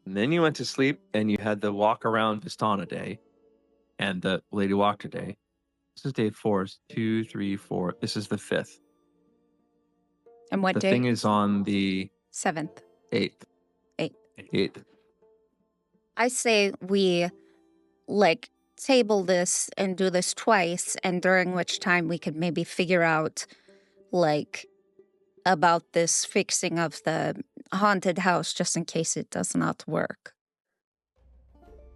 And then you went to sleep, and you had the Walk Around Vistana Day and the Lady Walker Day. This is day 4. 2, 3, 4. This is the 5th. And what The day? thing is on the 7th. 8th. 8th. 8th. I say we, table this and do this twice, and during which time we could maybe figure out, about this fixing of the haunted house, just in case it does not work.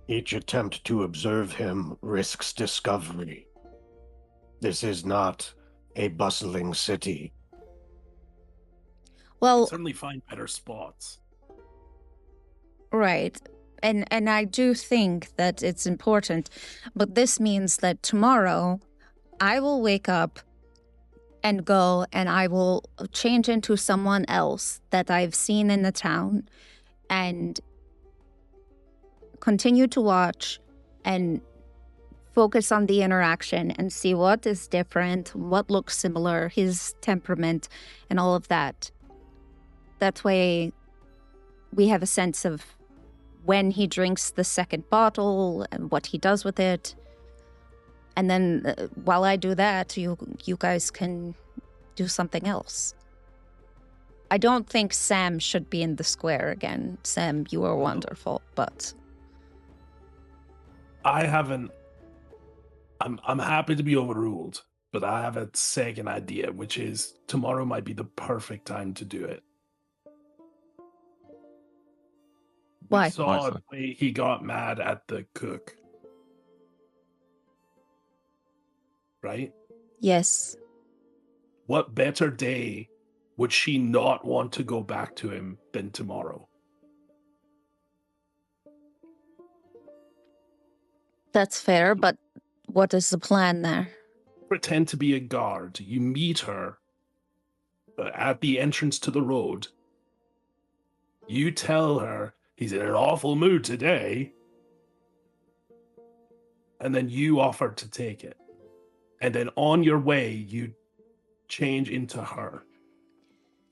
Each attempt to observe him risks discovery. This is not a bustling city. Well, Certainly find better spots. right. And I do think that it's important, but this means that tomorrow I will wake up and go and I will change into someone else that I've seen in the town and continue to watch and focus on the interaction and see what is different, what looks similar, his temperament, and all of that. That way we have a sense of when he drinks the second bottle and what he does with it. And then while I do that, you guys can do something else. I don't think Sam should be in the square again. Sam, you are wonderful, but I haven't. I'm happy to be overruled, but I have a second idea, which is tomorrow might be the perfect time to do it. why? We saw Why, the way he got mad at the cook. Right? Yes. What better day would she not want to go back to him than tomorrow? That's fair, but what is the plan there? Pretend to be a guard. You meet her at the entrance to the road. You tell her he's in an awful mood today. And then you offer to take it. And then on your way, you change into her.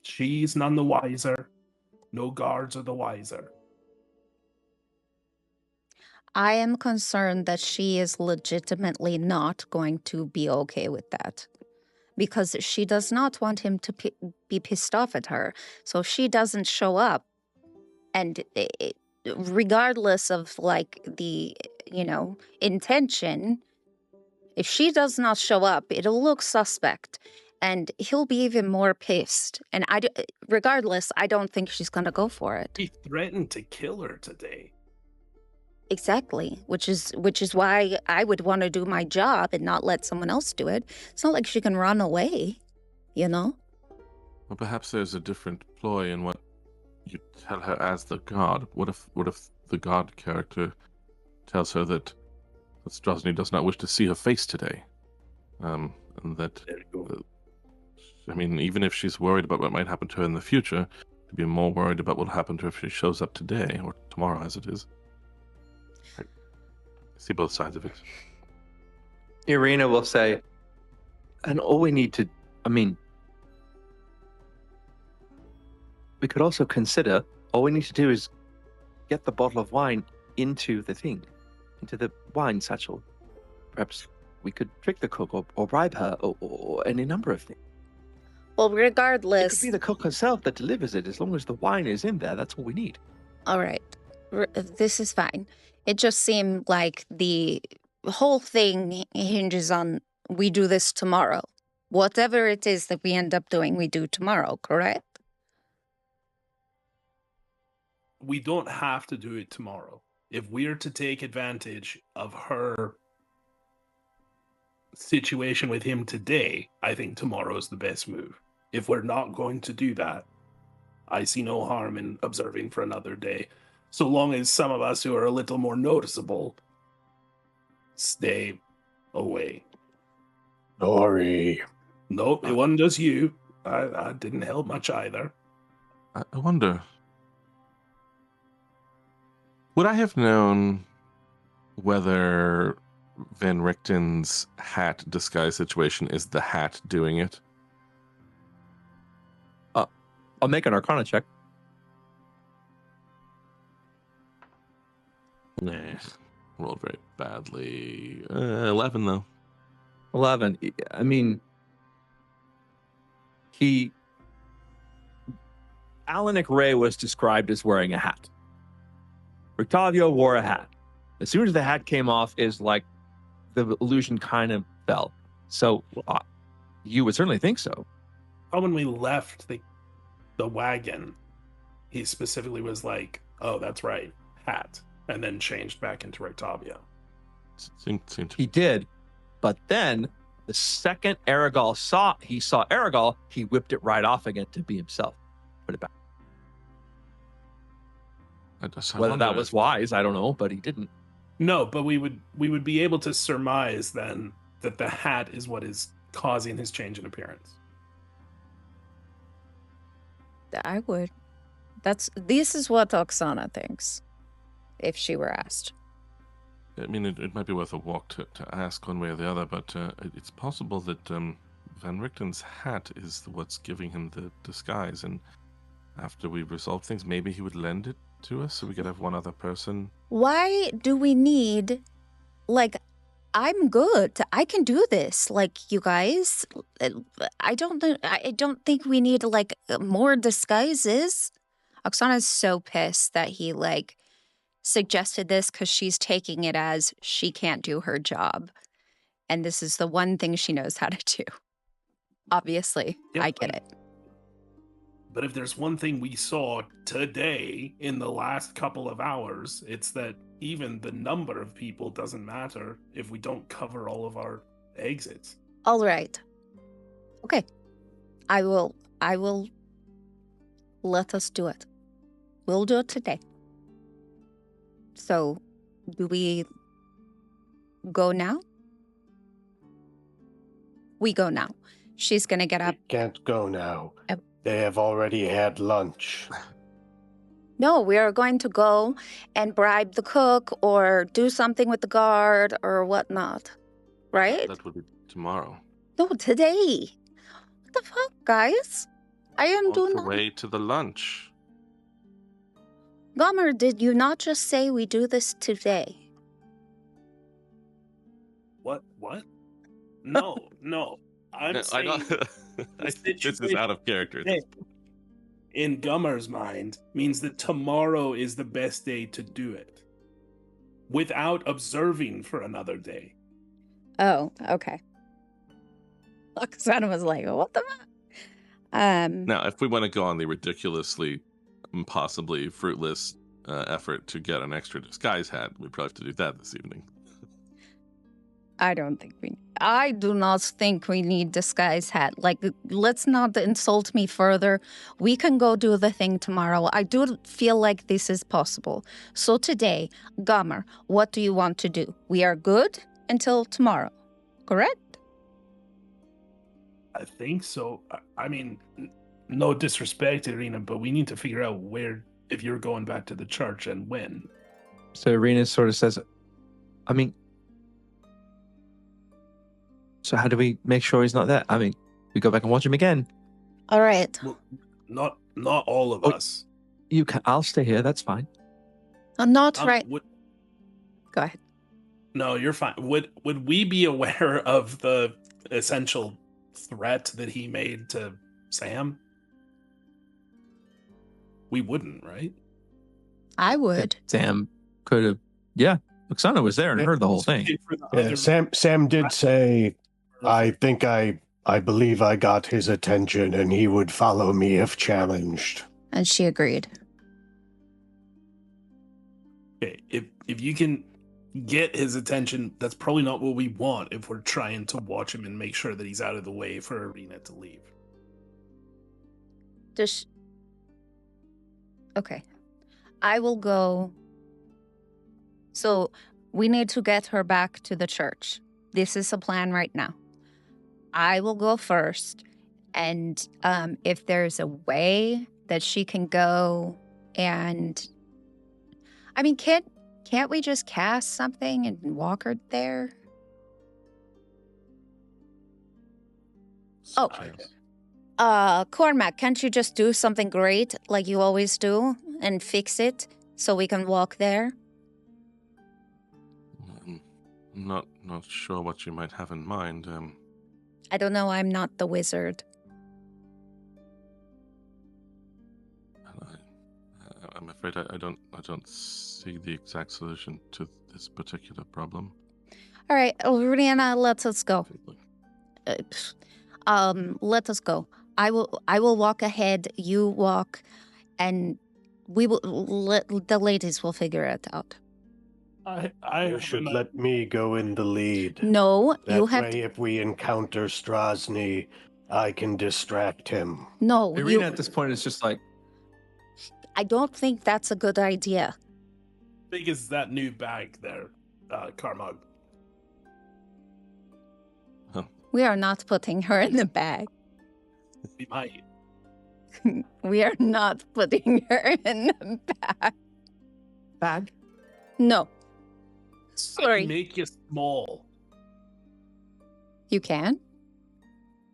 She's none the wiser. No guards are the wiser. I am concerned that she is legitimately not going to be okay with that. Because she does not want him to be pissed off at her. So if she doesn't show up, and regardless of the intention, if she does not show up, it'll look suspect, and he'll be even more pissed. And regardless, I don't think she's gonna go for it. He threatened to kill her today. Exactly, which is why I would want to do my job and not let someone else do it. It's not like she can run away, you know? Well, perhaps there's a different ploy in what you tell her as the guard. What if the guard character tells her that Strazni does not wish to see her face today, and that There you go. I mean, even if she's worried about what might happen to her in the future, to be more worried about what will happen to her if she shows up today or tomorrow, as it is. I see both sides of it. Ireena will say, and all we need to, we could also consider, all we need to do is get the bottle of wine into the thing, into the wine satchel. Perhaps we could trick the cook or bribe her or any number of things. Well, It could regardless, be the cook herself that delivers it. As long as the wine is in there, that's all we need. all right, this is fine. It just seemed like the whole thing hinges on we do this tomorrow. Whatever it is that we end up doing, we do tomorrow, correct? we don't have to do it tomorrow. If we're to take advantage of her situation with him today, I think tomorrow is the best move. If we're not going to do that, I see no harm in observing for another day, so long as some of us who are a little more noticeable stay away. Sorry. Nope, it wasn't just you. I didn't help much either. I wonder, would I have known whether Van Richten's hat disguise situation is the hat doing it? I'll make an Arcana check. Nah, rolled very badly. 11 though. 11. I mean, Alanic Ray was described as wearing a hat. Rictavio wore a hat. As soon as the hat came off, is like the illusion kind of fell. So you would certainly think so. When we left the wagon, he specifically was like, "Oh, that's right, hat," and then changed back into Rictavio. He did, but then the second Arabelle saw Arabelle, he whipped it right off again to be himself. Put it back. Whether that was wise, I don't know, but he didn't. No, but we would be able to surmise then that the hat is what is causing his change in appearance. I would. This is what Oksana thinks, if she were asked. I mean, it might be worth a walk to ask one way or the other, but it's possible that Van Richten's hat is what's giving him the disguise, and after we resolve things, maybe he would lend it to us so we could have one other person. Why do we need, I'm good. I can do this. You guys, I don't think we need, more disguises. Oksana's so pissed that he, suggested this because she's taking it as she can't do her job. And this is the one thing she knows how to do. Obviously, Yep, I get it. But if there's one thing we saw today in the last couple of hours, it's that even the number of people doesn't matter if we don't cover all of our exits. All right. Okay. I will let us do it. We'll do it today. So, do we go now? We go now. She's going to get up. We can't go now. They have already had lunch. No, we are going to go and bribe the cook or do something with the guard or whatnot. Right? That would be tomorrow. No, today. What the fuck, guys? I am doing the way to the lunch. Gomer, did you not just say we do this today? What? No. I'm saying I think this is out of character. In Gummer's mind, means that tomorrow is the best day to do it. Without observing for another day. Oh, okay. Oksana was like, what the fuck? Now, if we want to go on the ridiculously, possibly fruitless effort to get an extra disguise hat, we'd probably have to do that this evening. I do not think we need disguise hat. Let's not insult me further. We can go do the thing tomorrow. I do feel like this is possible. So today, Gomer, what do you want to do? We are good until tomorrow, correct? I think so. I mean, no disrespect, Ireena, but we need to figure out if you're going back to the church and when. So Ireena sort of says, so how do we make sure he's not there? We go back and watch him again. All right. Well, not all of us. You can. I'll stay here. That's fine. Not right. Go ahead. No, you're fine. Would we be aware of the essential threat that he made to Sam? We wouldn't, right? I would. Sam could have. Yeah, Oksana was there and heard the whole thing. Yeah, Sam did say, I believe I got his attention and he would follow me if challenged. And she agreed. if you can get his attention, that's probably not what we want if we're trying to watch him and make sure that he's out of the way for Ireena to leave. Okay. I will go. So we need to get her back to the church. This is a plan right now. I will go first. And if there's a way that she can go and... I mean, can't we just cast something and walk her there? Oh. Cormac, can't you just do something great like you always do and fix it so we can walk there? Not sure what you might have in mind. I don't know, I'm not the wizard. I'm afraid I don't see the exact solution to this particular problem. All right, Ireena, let us go. Let us go. I will walk ahead, you walk, and the ladies will figure it out. You should let me go in the lead. No, That you have way, if we encounter Strazni, I can distract him. No, Ireena at this point is just like, I don't think that's a good idea. Big is that new bag there, Carmog? We are not putting her in the bag. We might. We are not putting her in the bag. bag? No. I Sorry. can make you small. You can?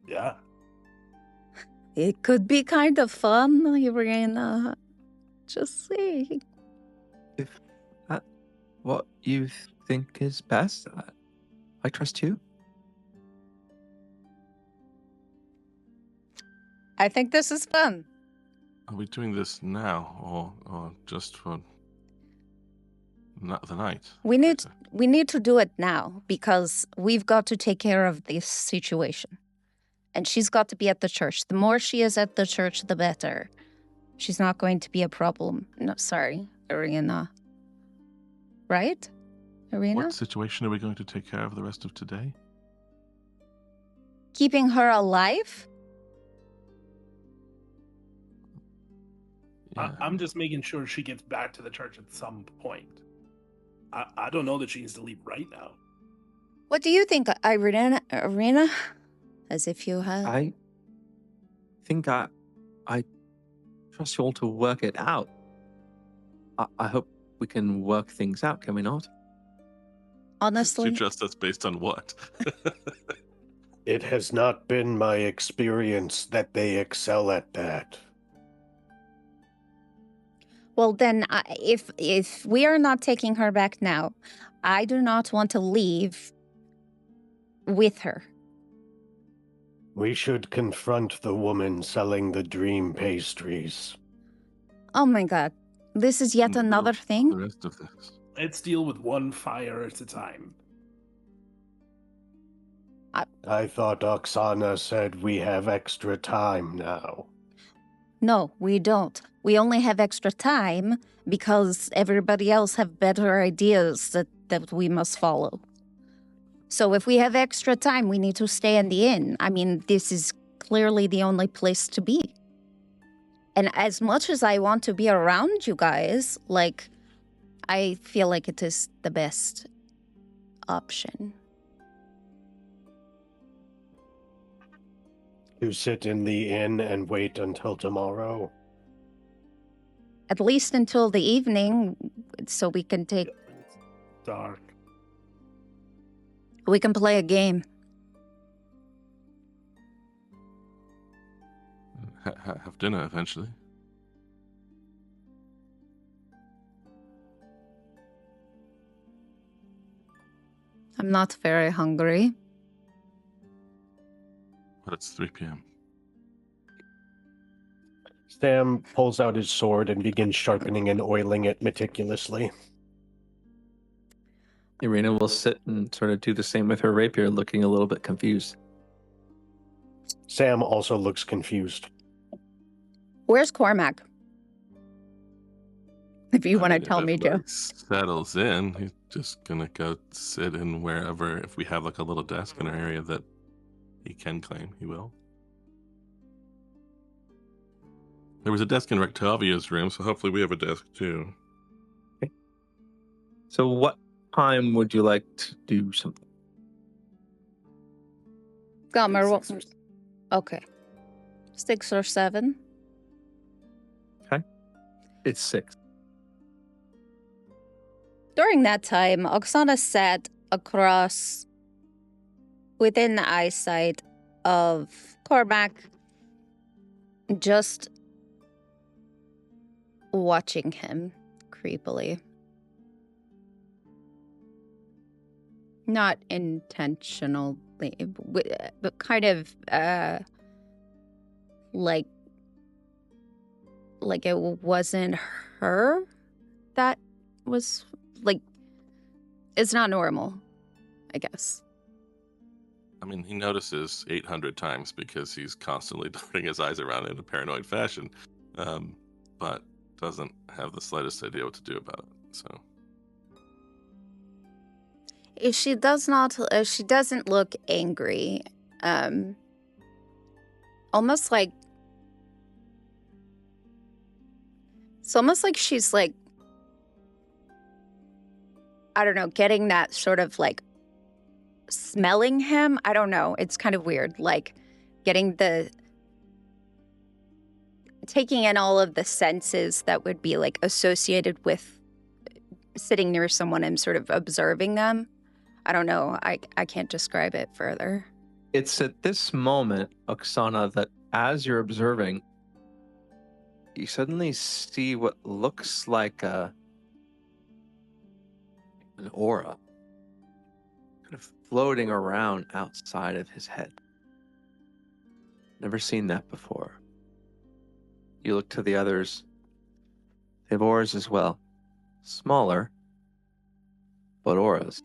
Yeah. It could be kind of fun, Ireena. Just saying. If that's what you think is best, I trust you. I think this is fun. Are we doing this now, or just for the night? We need to do it now because we've got to take care of this situation. And she's got to be at the church. The more she is at the church, the better. She's not going to be a problem. No, sorry, Ireena. Right? Ireena? What situation are we going to take care of the rest of today? Keeping her alive? Yeah. I'm just making sure she gets back to the church at some point. I don't know that she needs to leave right now. What do you think, Ireena? As if you have... I think I trust you all to work it out. I hope we can work things out, can we not? Honestly... You trust us based on what? It has not been my experience that they excel at that. Well, then, if we are not taking her back now, I do not want to leave with her. We should confront the woman selling the dream pastries. Oh my god. This is yet another The thing? rest of this. Let's deal with one fire at a time. I thought Oksana said we have extra time now. No, we don't. We only have extra time because everybody else have better ideas that we must follow. So if we have extra time, we need to stay in the inn. I mean, this is clearly the only place to be. And as much as I want to be around you guys, like, I feel like it is the best option. To sit in the inn and wait until tomorrow. At least until the evening, so we can take... It's dark. We can play a game. Have dinner eventually. I'm not very hungry. But it's 3 p.m. Sam pulls out his sword and begins sharpening and oiling it meticulously. Ireena will sit and sort of do the same with her rapier, looking a little bit confused. Sam also looks confused. Where's Cormac? If you I want to mean, tell if me, Joe. everybody settles in, he's just gonna go sit in wherever. If we have like a little desk in our area that he can claim, he will. There was a desk in Rectavia's room, so hopefully we have a desk too. So what time would you like to do something? Gomer, okay. 6 or 7. It's 6. During that time, Oksana sat across within the eyesight of Cormac, just watching him creepily. Not intentionally, but kind of like it wasn't her that was like, it's not normal, I guess. I mean, he notices 800 times because he's constantly darting his eyes around in a paranoid fashion, but doesn't have the slightest idea what to do about it. So If she doesn't look angry, almost like, it's almost like she's like, I don't know, getting that sort of like smelling him. I don't know. It's kind of weird. Like taking in all of the senses that would be like associated with sitting near someone and sort of observing them. I don't know. I can't describe it further. It's at this moment, Oksana, that as you're observing, you suddenly see what looks like an aura kind of floating around outside of his head. Never seen that before. You look to the others. They have auras as well. Smaller, but auras.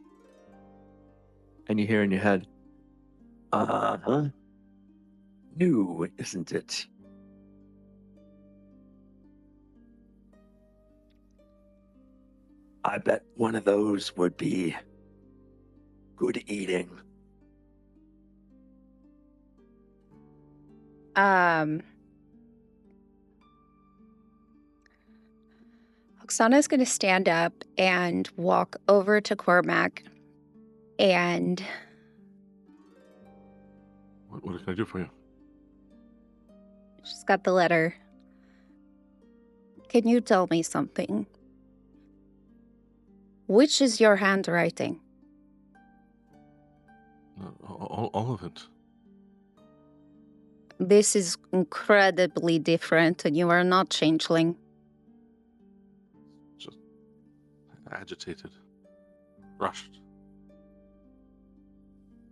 And you hear in your head, Uh-huh. New, isn't it? I bet one of those would be good eating. Oksana's going to stand up and walk over to Cormac and... what can I do for you? She's got the letter. Can you tell me something? Which is your handwriting? All of it. This is incredibly different, and you are not changeling. Just agitated, rushed.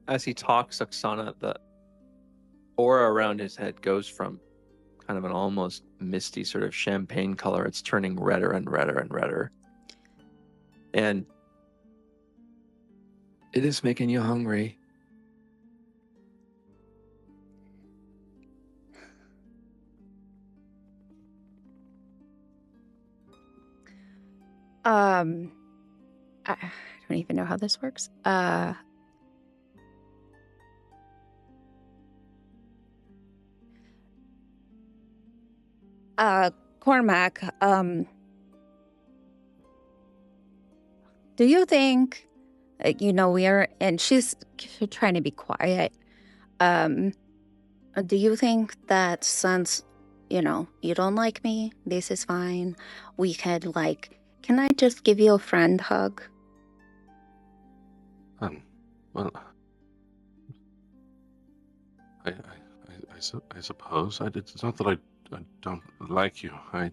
as he talks, Oksana, the aura around his head goes from kind of an almost misty sort of champagne color. It's turning redder and redder and redder. And it is making you hungry. I don't even know how this works. Cormac, do you think, we are, and she's trying to be quiet. Do you think that since, you don't like me, this is fine, we could, can I just give you a friend hug? Well, I suppose it's not that I don't like you. I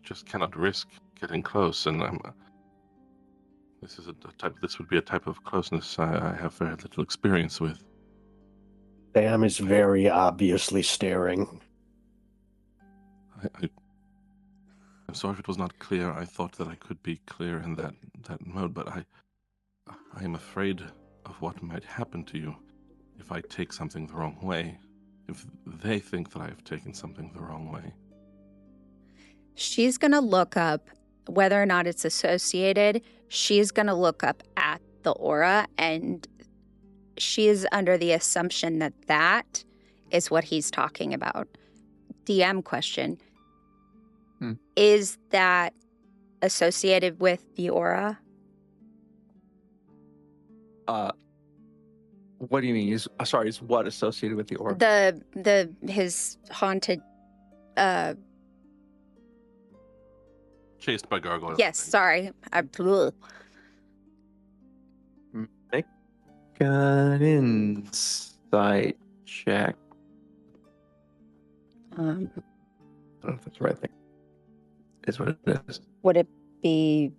just cannot risk getting close, and this would be a type of closeness I have very little experience with. Sam is very obviously staring. I'm sorry if it was not clear. I thought that I could be clear in that mode, but I am afraid of what might happen to you if I take something the wrong way. If they think that I have taken something the wrong way. She's gonna look up whether or not it's associated, she's going to look up at the aura, and she is under the assumption that that is what he's talking about. DM question. Is that associated with the aura? What do you mean? Is what associated with the aura? His haunted Chased by gargoyles. yes, sorry. Make an insight check. I don't know if that's the right thing. Is what it is. Would it be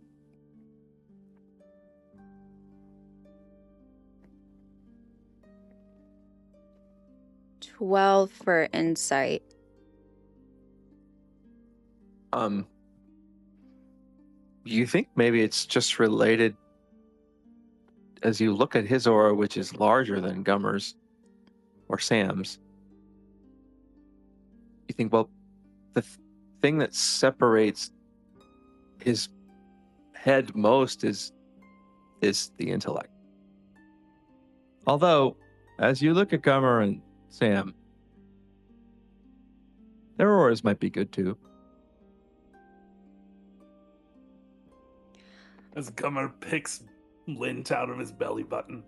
12 for insight? You think maybe it's just related as you look at his aura, which is larger than Gummer's or Sam's. You think, well, the thing that separates his head most is the intellect. Although, as you look at Gummer and Sam, their auras might be good too. As Gummer picks lint out of his belly button.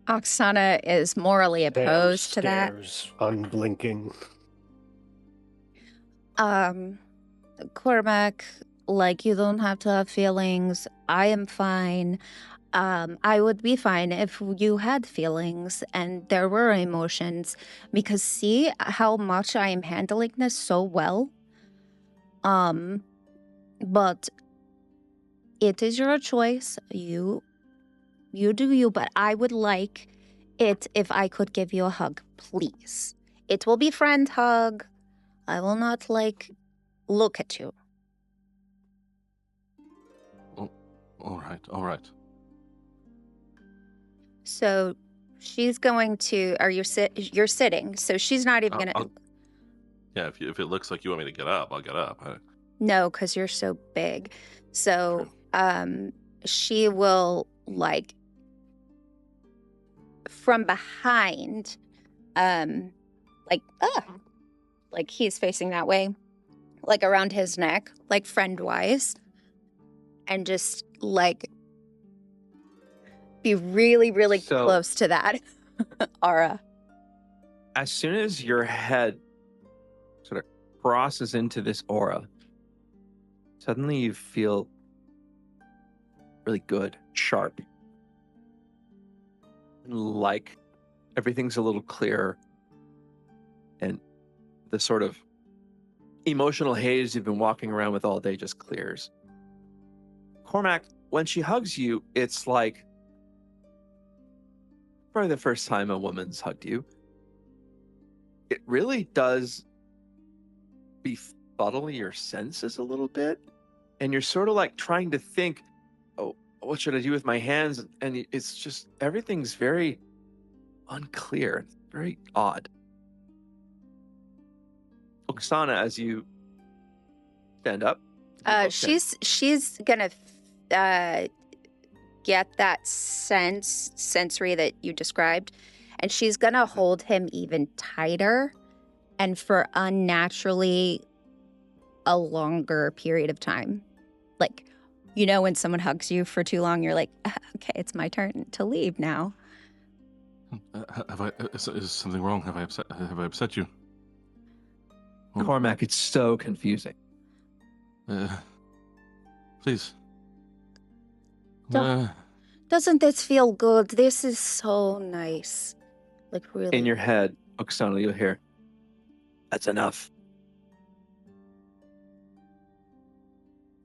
Oksana is morally opposed to that. Stares, unblinking. Cormac, like, you don't have to have feelings. I am fine. I would be fine if you had feelings and there were emotions, because see how much I am handling this so well. But it is your choice. You do you, but I would like it if I could give you a hug, please. It will be friend hug. I will not, look at you. Oh, all right. So she's going to, you're sitting, so she's not even going to. Yeah, if it looks like you want me to get up, I'll get up. No, because you're so big. So she will, from behind, he's facing that way, around his neck, friend-wise, and just, be really, really close to that aura. As soon as your head sort of crosses into this aura, suddenly you feel really good, sharp. Like everything's a little clearer. And the sort of emotional haze you've been walking around with all day just clears. Cormac, when she hugs you, it's like probably the first time a woman's hugged you. It really does befuddle your senses a little bit. And you're sort of trying to think, oh, what should I do with my hands? And it's just, everything's very unclear, very odd. Oksana, as you stand up. She's gonna get that sensory that you described, and she's gonna hold him even tighter and for unnaturally a longer period of time. When someone hugs you for too long, you're like, okay, it's my turn to leave now. Is something wrong? Have I upset you? Cormac, it's so confusing. Please. Doesn't this feel good? This is so nice. Really. In your head, Oksana, you'll hear, that's enough.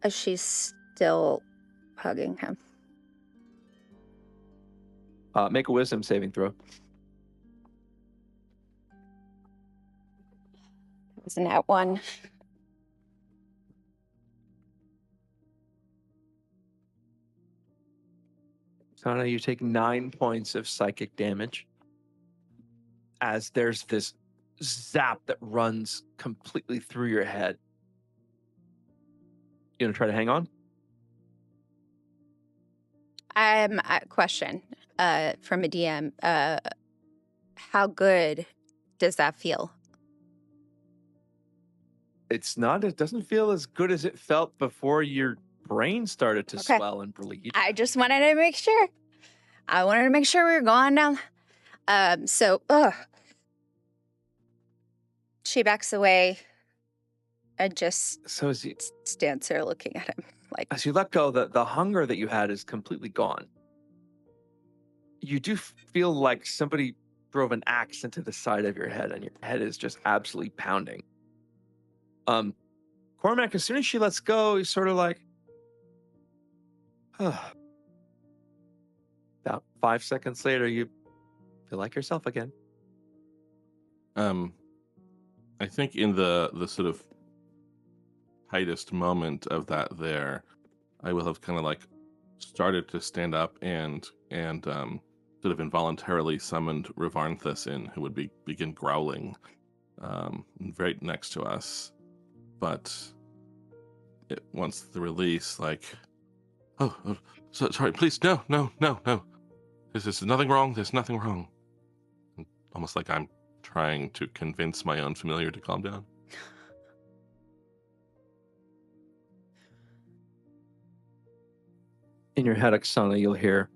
As she's still hugging him. Make a wisdom saving throw. Isn't that one? Oksana, you take 9 points of psychic damage as there's this zap that runs completely through your head. You gonna try to hang on? Question from a DM. How good does that feel? It's not. It doesn't feel as good as it felt before your brain started to Okay. swell and bleed. I just wanted to make sure. I wanted to make sure we were going down. She backs away and just So as you stands there looking at him like, as you let go, the hunger that you had is completely gone. You do feel like somebody drove an axe into the side of your head, and your head is just absolutely pounding. Cormac, as soon as she lets go, he's sort of like, About 5 seconds later, you feel like yourself again. I think in the sort of tightest moment of that there, I will have kind of like started to stand up and sort of involuntarily summoned Revarnthus in, who would begin growling right next to us. But once the release, like, sorry, please, no. There's nothing wrong. There's nothing wrong. Almost like I'm trying to convince my own familiar to calm down. In your head, Oksana, you'll hear,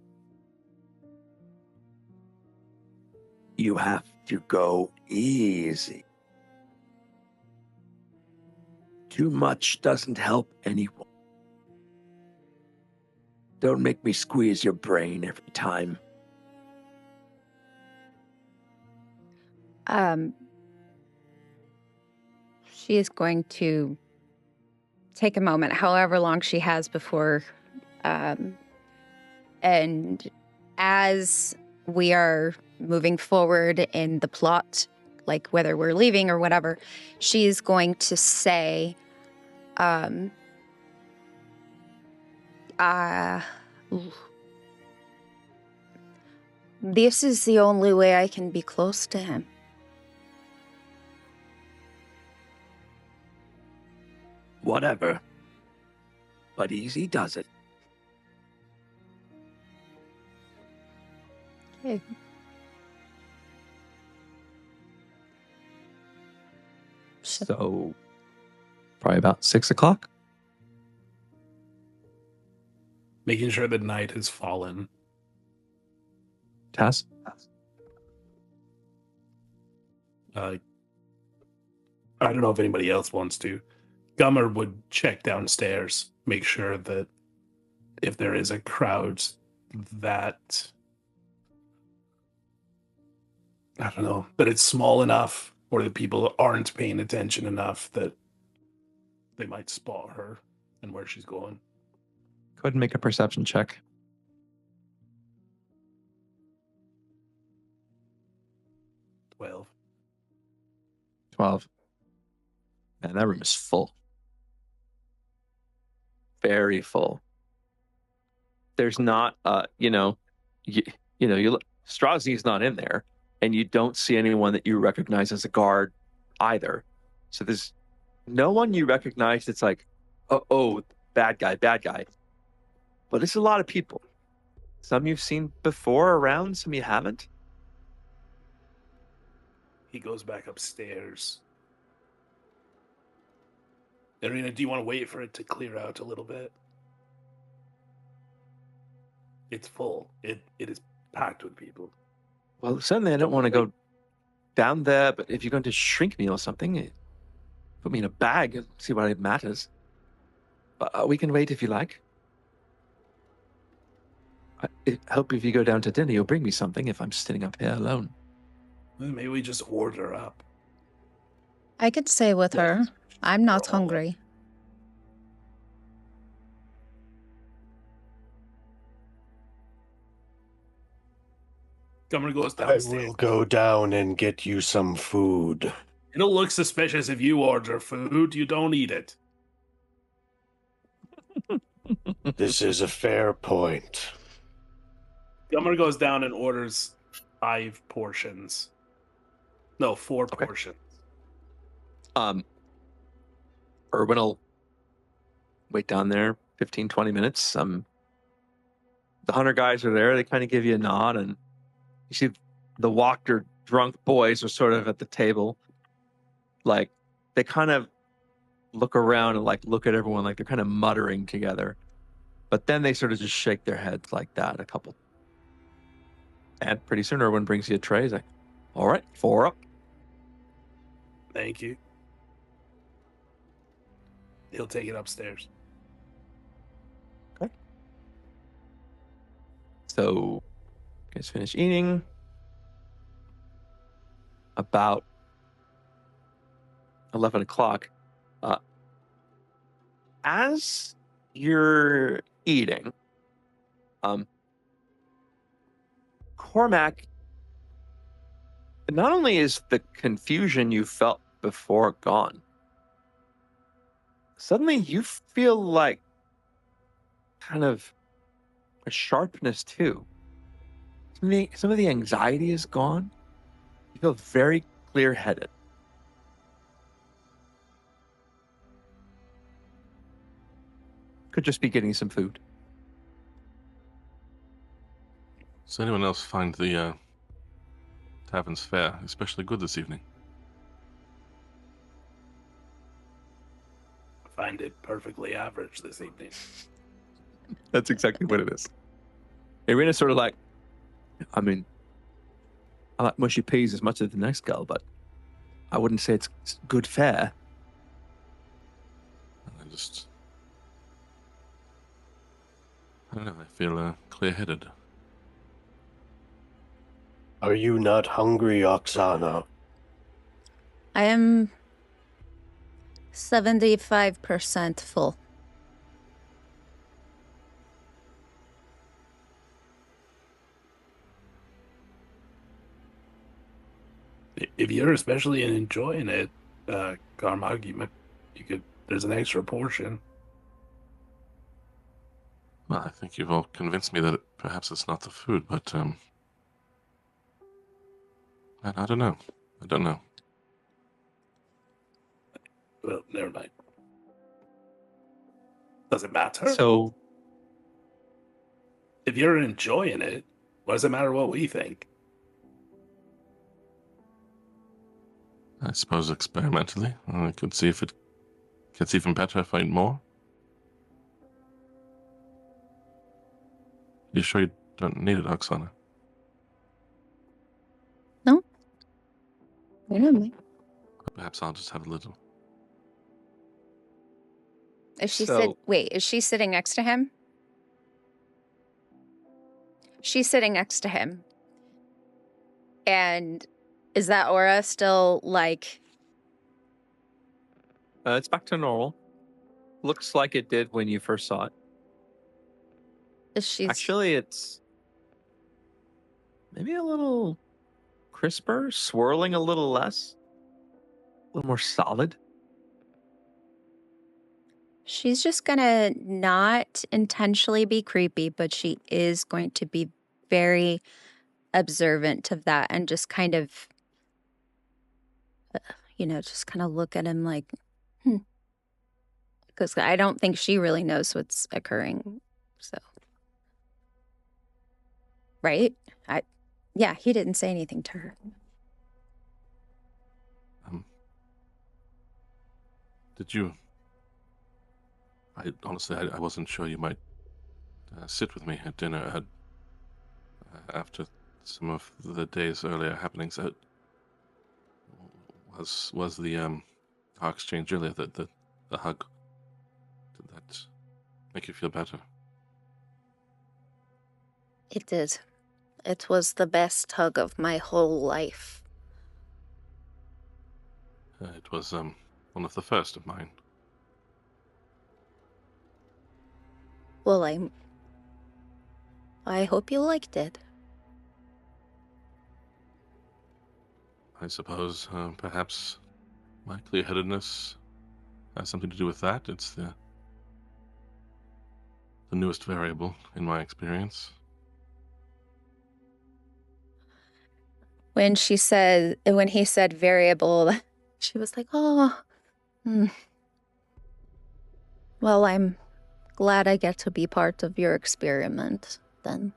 You have to go easy. Too much doesn't help anyone. Don't make me squeeze your brain every time. she is going to take a moment, however long she has before, and as we are moving forward in the plot, like whether we're leaving or whatever, she's going to say, this is the only way I can be close to him. Whatever. But easy does it. Okay. so probably about 6 o'clock. Making sure that night has fallen. Taz? I don't know if anybody else wants to. Gummer would check downstairs, make sure that if there is a crowd that, I don't know, that it's small enough or that people aren't paying attention enough that they might spot her and where she's going. Go ahead and make a perception check. 12. Man, that room is full. Very full. There's not, Strazny's not in there, and you don't see anyone that you recognize as a guard either. So there's no one you recognize that's like, oh, bad guy. But it's a lot of people. Some you've seen before around, some you haven't. He goes back upstairs. Ireena, do you want to wait for it to clear out a little bit? It's full. It is packed with people. Well, certainly I don't want to go down there, but if you're going to shrink me or something, put me in a bag and see what it matters. We can wait if you like. I hope if you go down to dinner, you'll bring me something if I'm sitting up here alone. Well, maybe we just order up. I could stay with her. I'm not hungry. Gummer goes I downstairs. will go down and get you some food. It'll look suspicious if you order food. You don't eat it. This is a fair point. Gummer goes down and orders 5 portions. No, 4 portions. Erwin will wait down there 15, 20 minutes. The hunter guys are there. They kind of give you a nod, and you see the walked drunk boys are sort of at the table. Like, they kind of look around and like look at everyone like they're kind of muttering together. But then they sort of just shake their heads like that, a couple. And pretty soon everyone brings you a tray. He's like, all right, 4 up. Thank you. He'll take it upstairs. Okay. So, you guys finish eating. About 11 o'clock. As you're eating, Cormac, not only is the confusion you felt before gone, suddenly you feel like kind of a sharpness too. Some of the anxiety is gone. You feel very clear-headed. Could just be getting some food. Does anyone else find the tavern's fare especially good this evening? I find it perfectly average this evening. That's exactly what it is. Ireena's sort of like, I mean, I like mushy peas as much as the next girl, but I wouldn't say it's good fare. I don't know, I feel clear-headed. Are you not hungry, Oksana? I am 75% full. If you're especially enjoying it, Cormac, you could. There's an extra portion. Well, I think you've all convinced me that perhaps it's not the food, but I don't know. I don't know. Well, never mind. Does it matter? So, if you're enjoying it, what does it matter what we think? I suppose experimentally, I could see if it gets even better if I eat more. You sure you don't need it, Oksana? No. You know me. Perhaps I'll just have a little. Is she So- wait, is she sitting next to him? She's sitting next to him. And is that aura still like... it's back to normal. Looks like it did when you first saw it. Is she... Actually, it's maybe a little crisper, swirling a little less, a little more solid. She's just gonna not intentionally be creepy, but she is going to be very observant of that and just kind of, just kind of look at him like, because I don't think she really knows what's occurring. So, right? Yeah, he didn't say anything to her. Did you? Honestly, I wasn't sure you might sit with me at dinner after some of the day's earlier happenings. Was the our exchange earlier, the hug, did that make you feel better? It did. It was the best hug of my whole life. It was one of the first of mine. Well, I hope you liked it. I suppose perhaps my clear-headedness has something to do with that. It's the newest variable in my experience. When he said variable, she was like, oh. Well, I'm glad I get to be part of your experiment, then.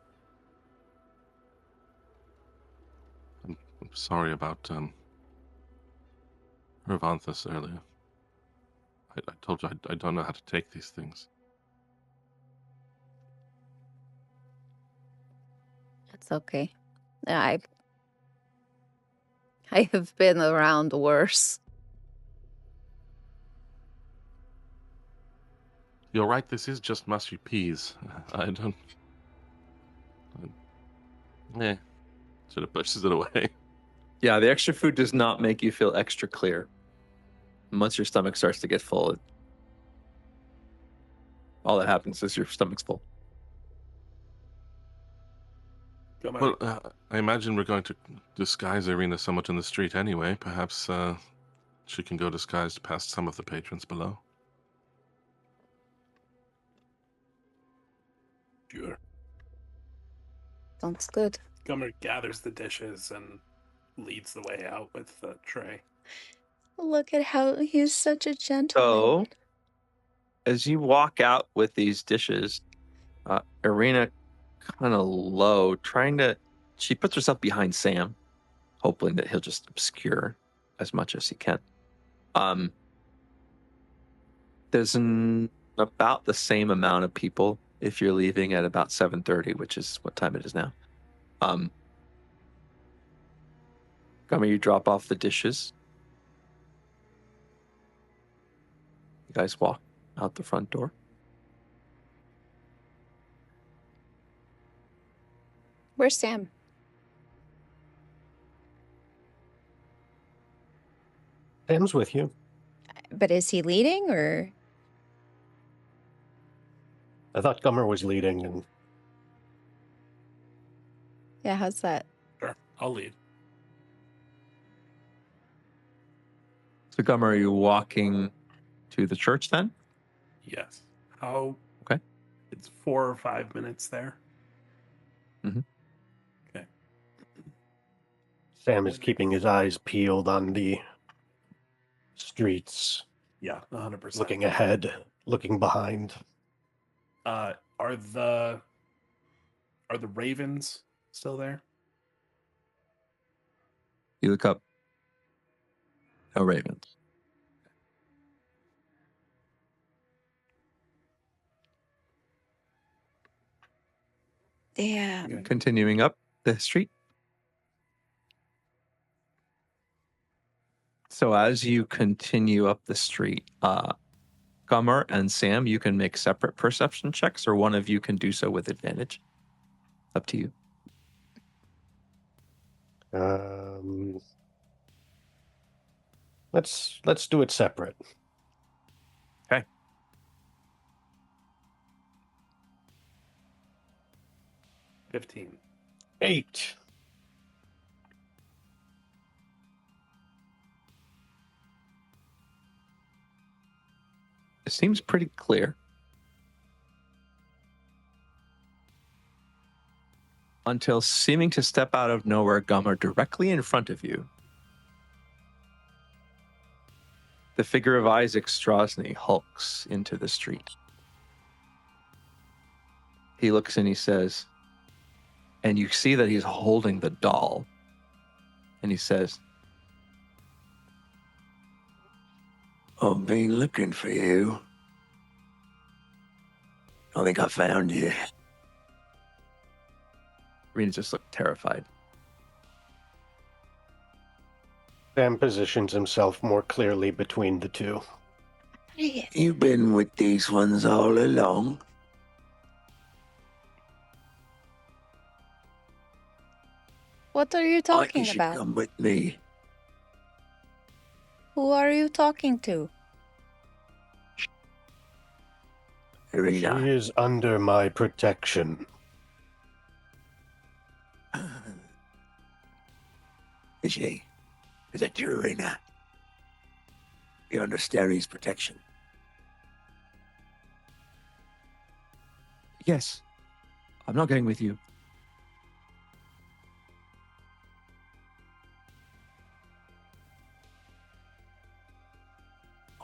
I'm sorry about Hervanthus earlier. I told you I don't know how to take these things. It's okay. I have been around worse. You're right, this is just mushy peas. I don't... Sort of pushes it away. Yeah, the extra food does not make you feel extra clear. Once your stomach starts to get full, all that happens is your stomach's full. Come on. Well, I imagine we're going to disguise Ireena somewhat in the street anyway. Perhaps she can go disguised past some of the patrons below. Sure. Sounds good. Gummer gathers the dishes and leads the way out with the tray. Look at how he's such a gentleman. So, as you walk out with these dishes, Ireena kind of low, she puts herself behind Sam, hoping that he'll just obscure as much as he can. There's about the same amount of people if you're leaving at about 7:30, which is what time it is now. Gummer, you drop off the dishes. You guys walk out the front door. Where's Sam? Sam's with you. But is he leading or? I thought Gummer was leading, and Yeah, how's that? Sure, I'll lead. So, Gummer, are you walking to the church then? Yes. How? Okay. It's 4 or 5 minutes there. Okay. Sam is keeping his eyes peeled on the streets, Yeah, 100%. looking ahead, looking behind. Are the ravens still there? You look up. No ravens. Damn. Okay. Continuing up the street. So as you continue up the street, Gummer and Sam, you can make separate perception checks, or one of you can do so with advantage. Up to you. Let's do it separate. Okay. $15. 8. It seems pretty clear. Until seeming to step out of nowhere, Gummer, directly in front of you, the figure of Izek Strazni hulks into the street. He looks and he says, and you see that he's holding the doll. And he says, I've been looking for you. I think I found you. Ireena just looked terrified. Sam positions himself more clearly between the two. You've been with these ones all along. What are you I talking think you should about? come with me. Who are you talking to? She Ireena. is under my protection. Is she? Is that true, Ireena? You're under Stari's protection. Yes, I'm not going with you.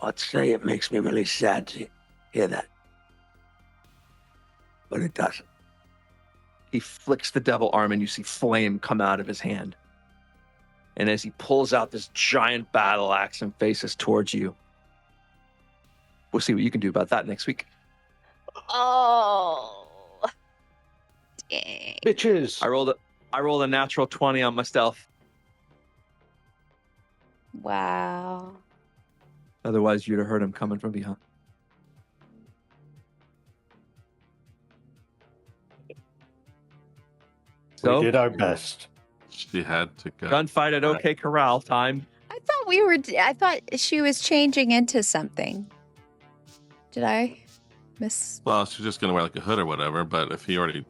I'd say it makes me really sad hear that. But it doesn't. He flicks the devil arm and you see flame come out of his hand. And as he pulls out this giant battle axe and faces towards you, we'll see what you can do about that next week. Oh. Dang. Bitches. I rolled a natural 20 on my stealth. Wow. Otherwise, you'd have heard him coming from behind. So, We did our best. She had to go. gunfight at OK Corral time. I thought she was changing into something. Did I miss? Well, she's just gonna wear like a hood or whatever. But if he already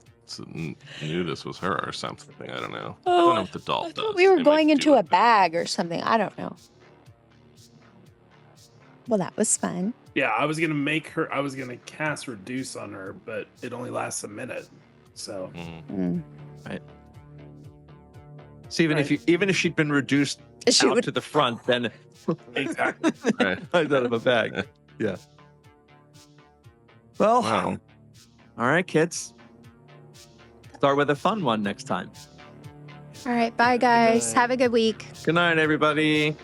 knew this was her or something, I don't know. I don't know what the doll I does. thought we were They going might into do a it. bag or something. I don't know. Well, that was fun. Yeah, I was gonna cast reduce on her, but it only lasts a minute. So Mm. Mm. So even if she'd been reduced She out would. to the front, then exactly. Right. out of a bag. Yeah. Well, Wow. all right, kids. Start with a fun one next time. All right. Bye, guys. night. Have a good week. Good night, everybody.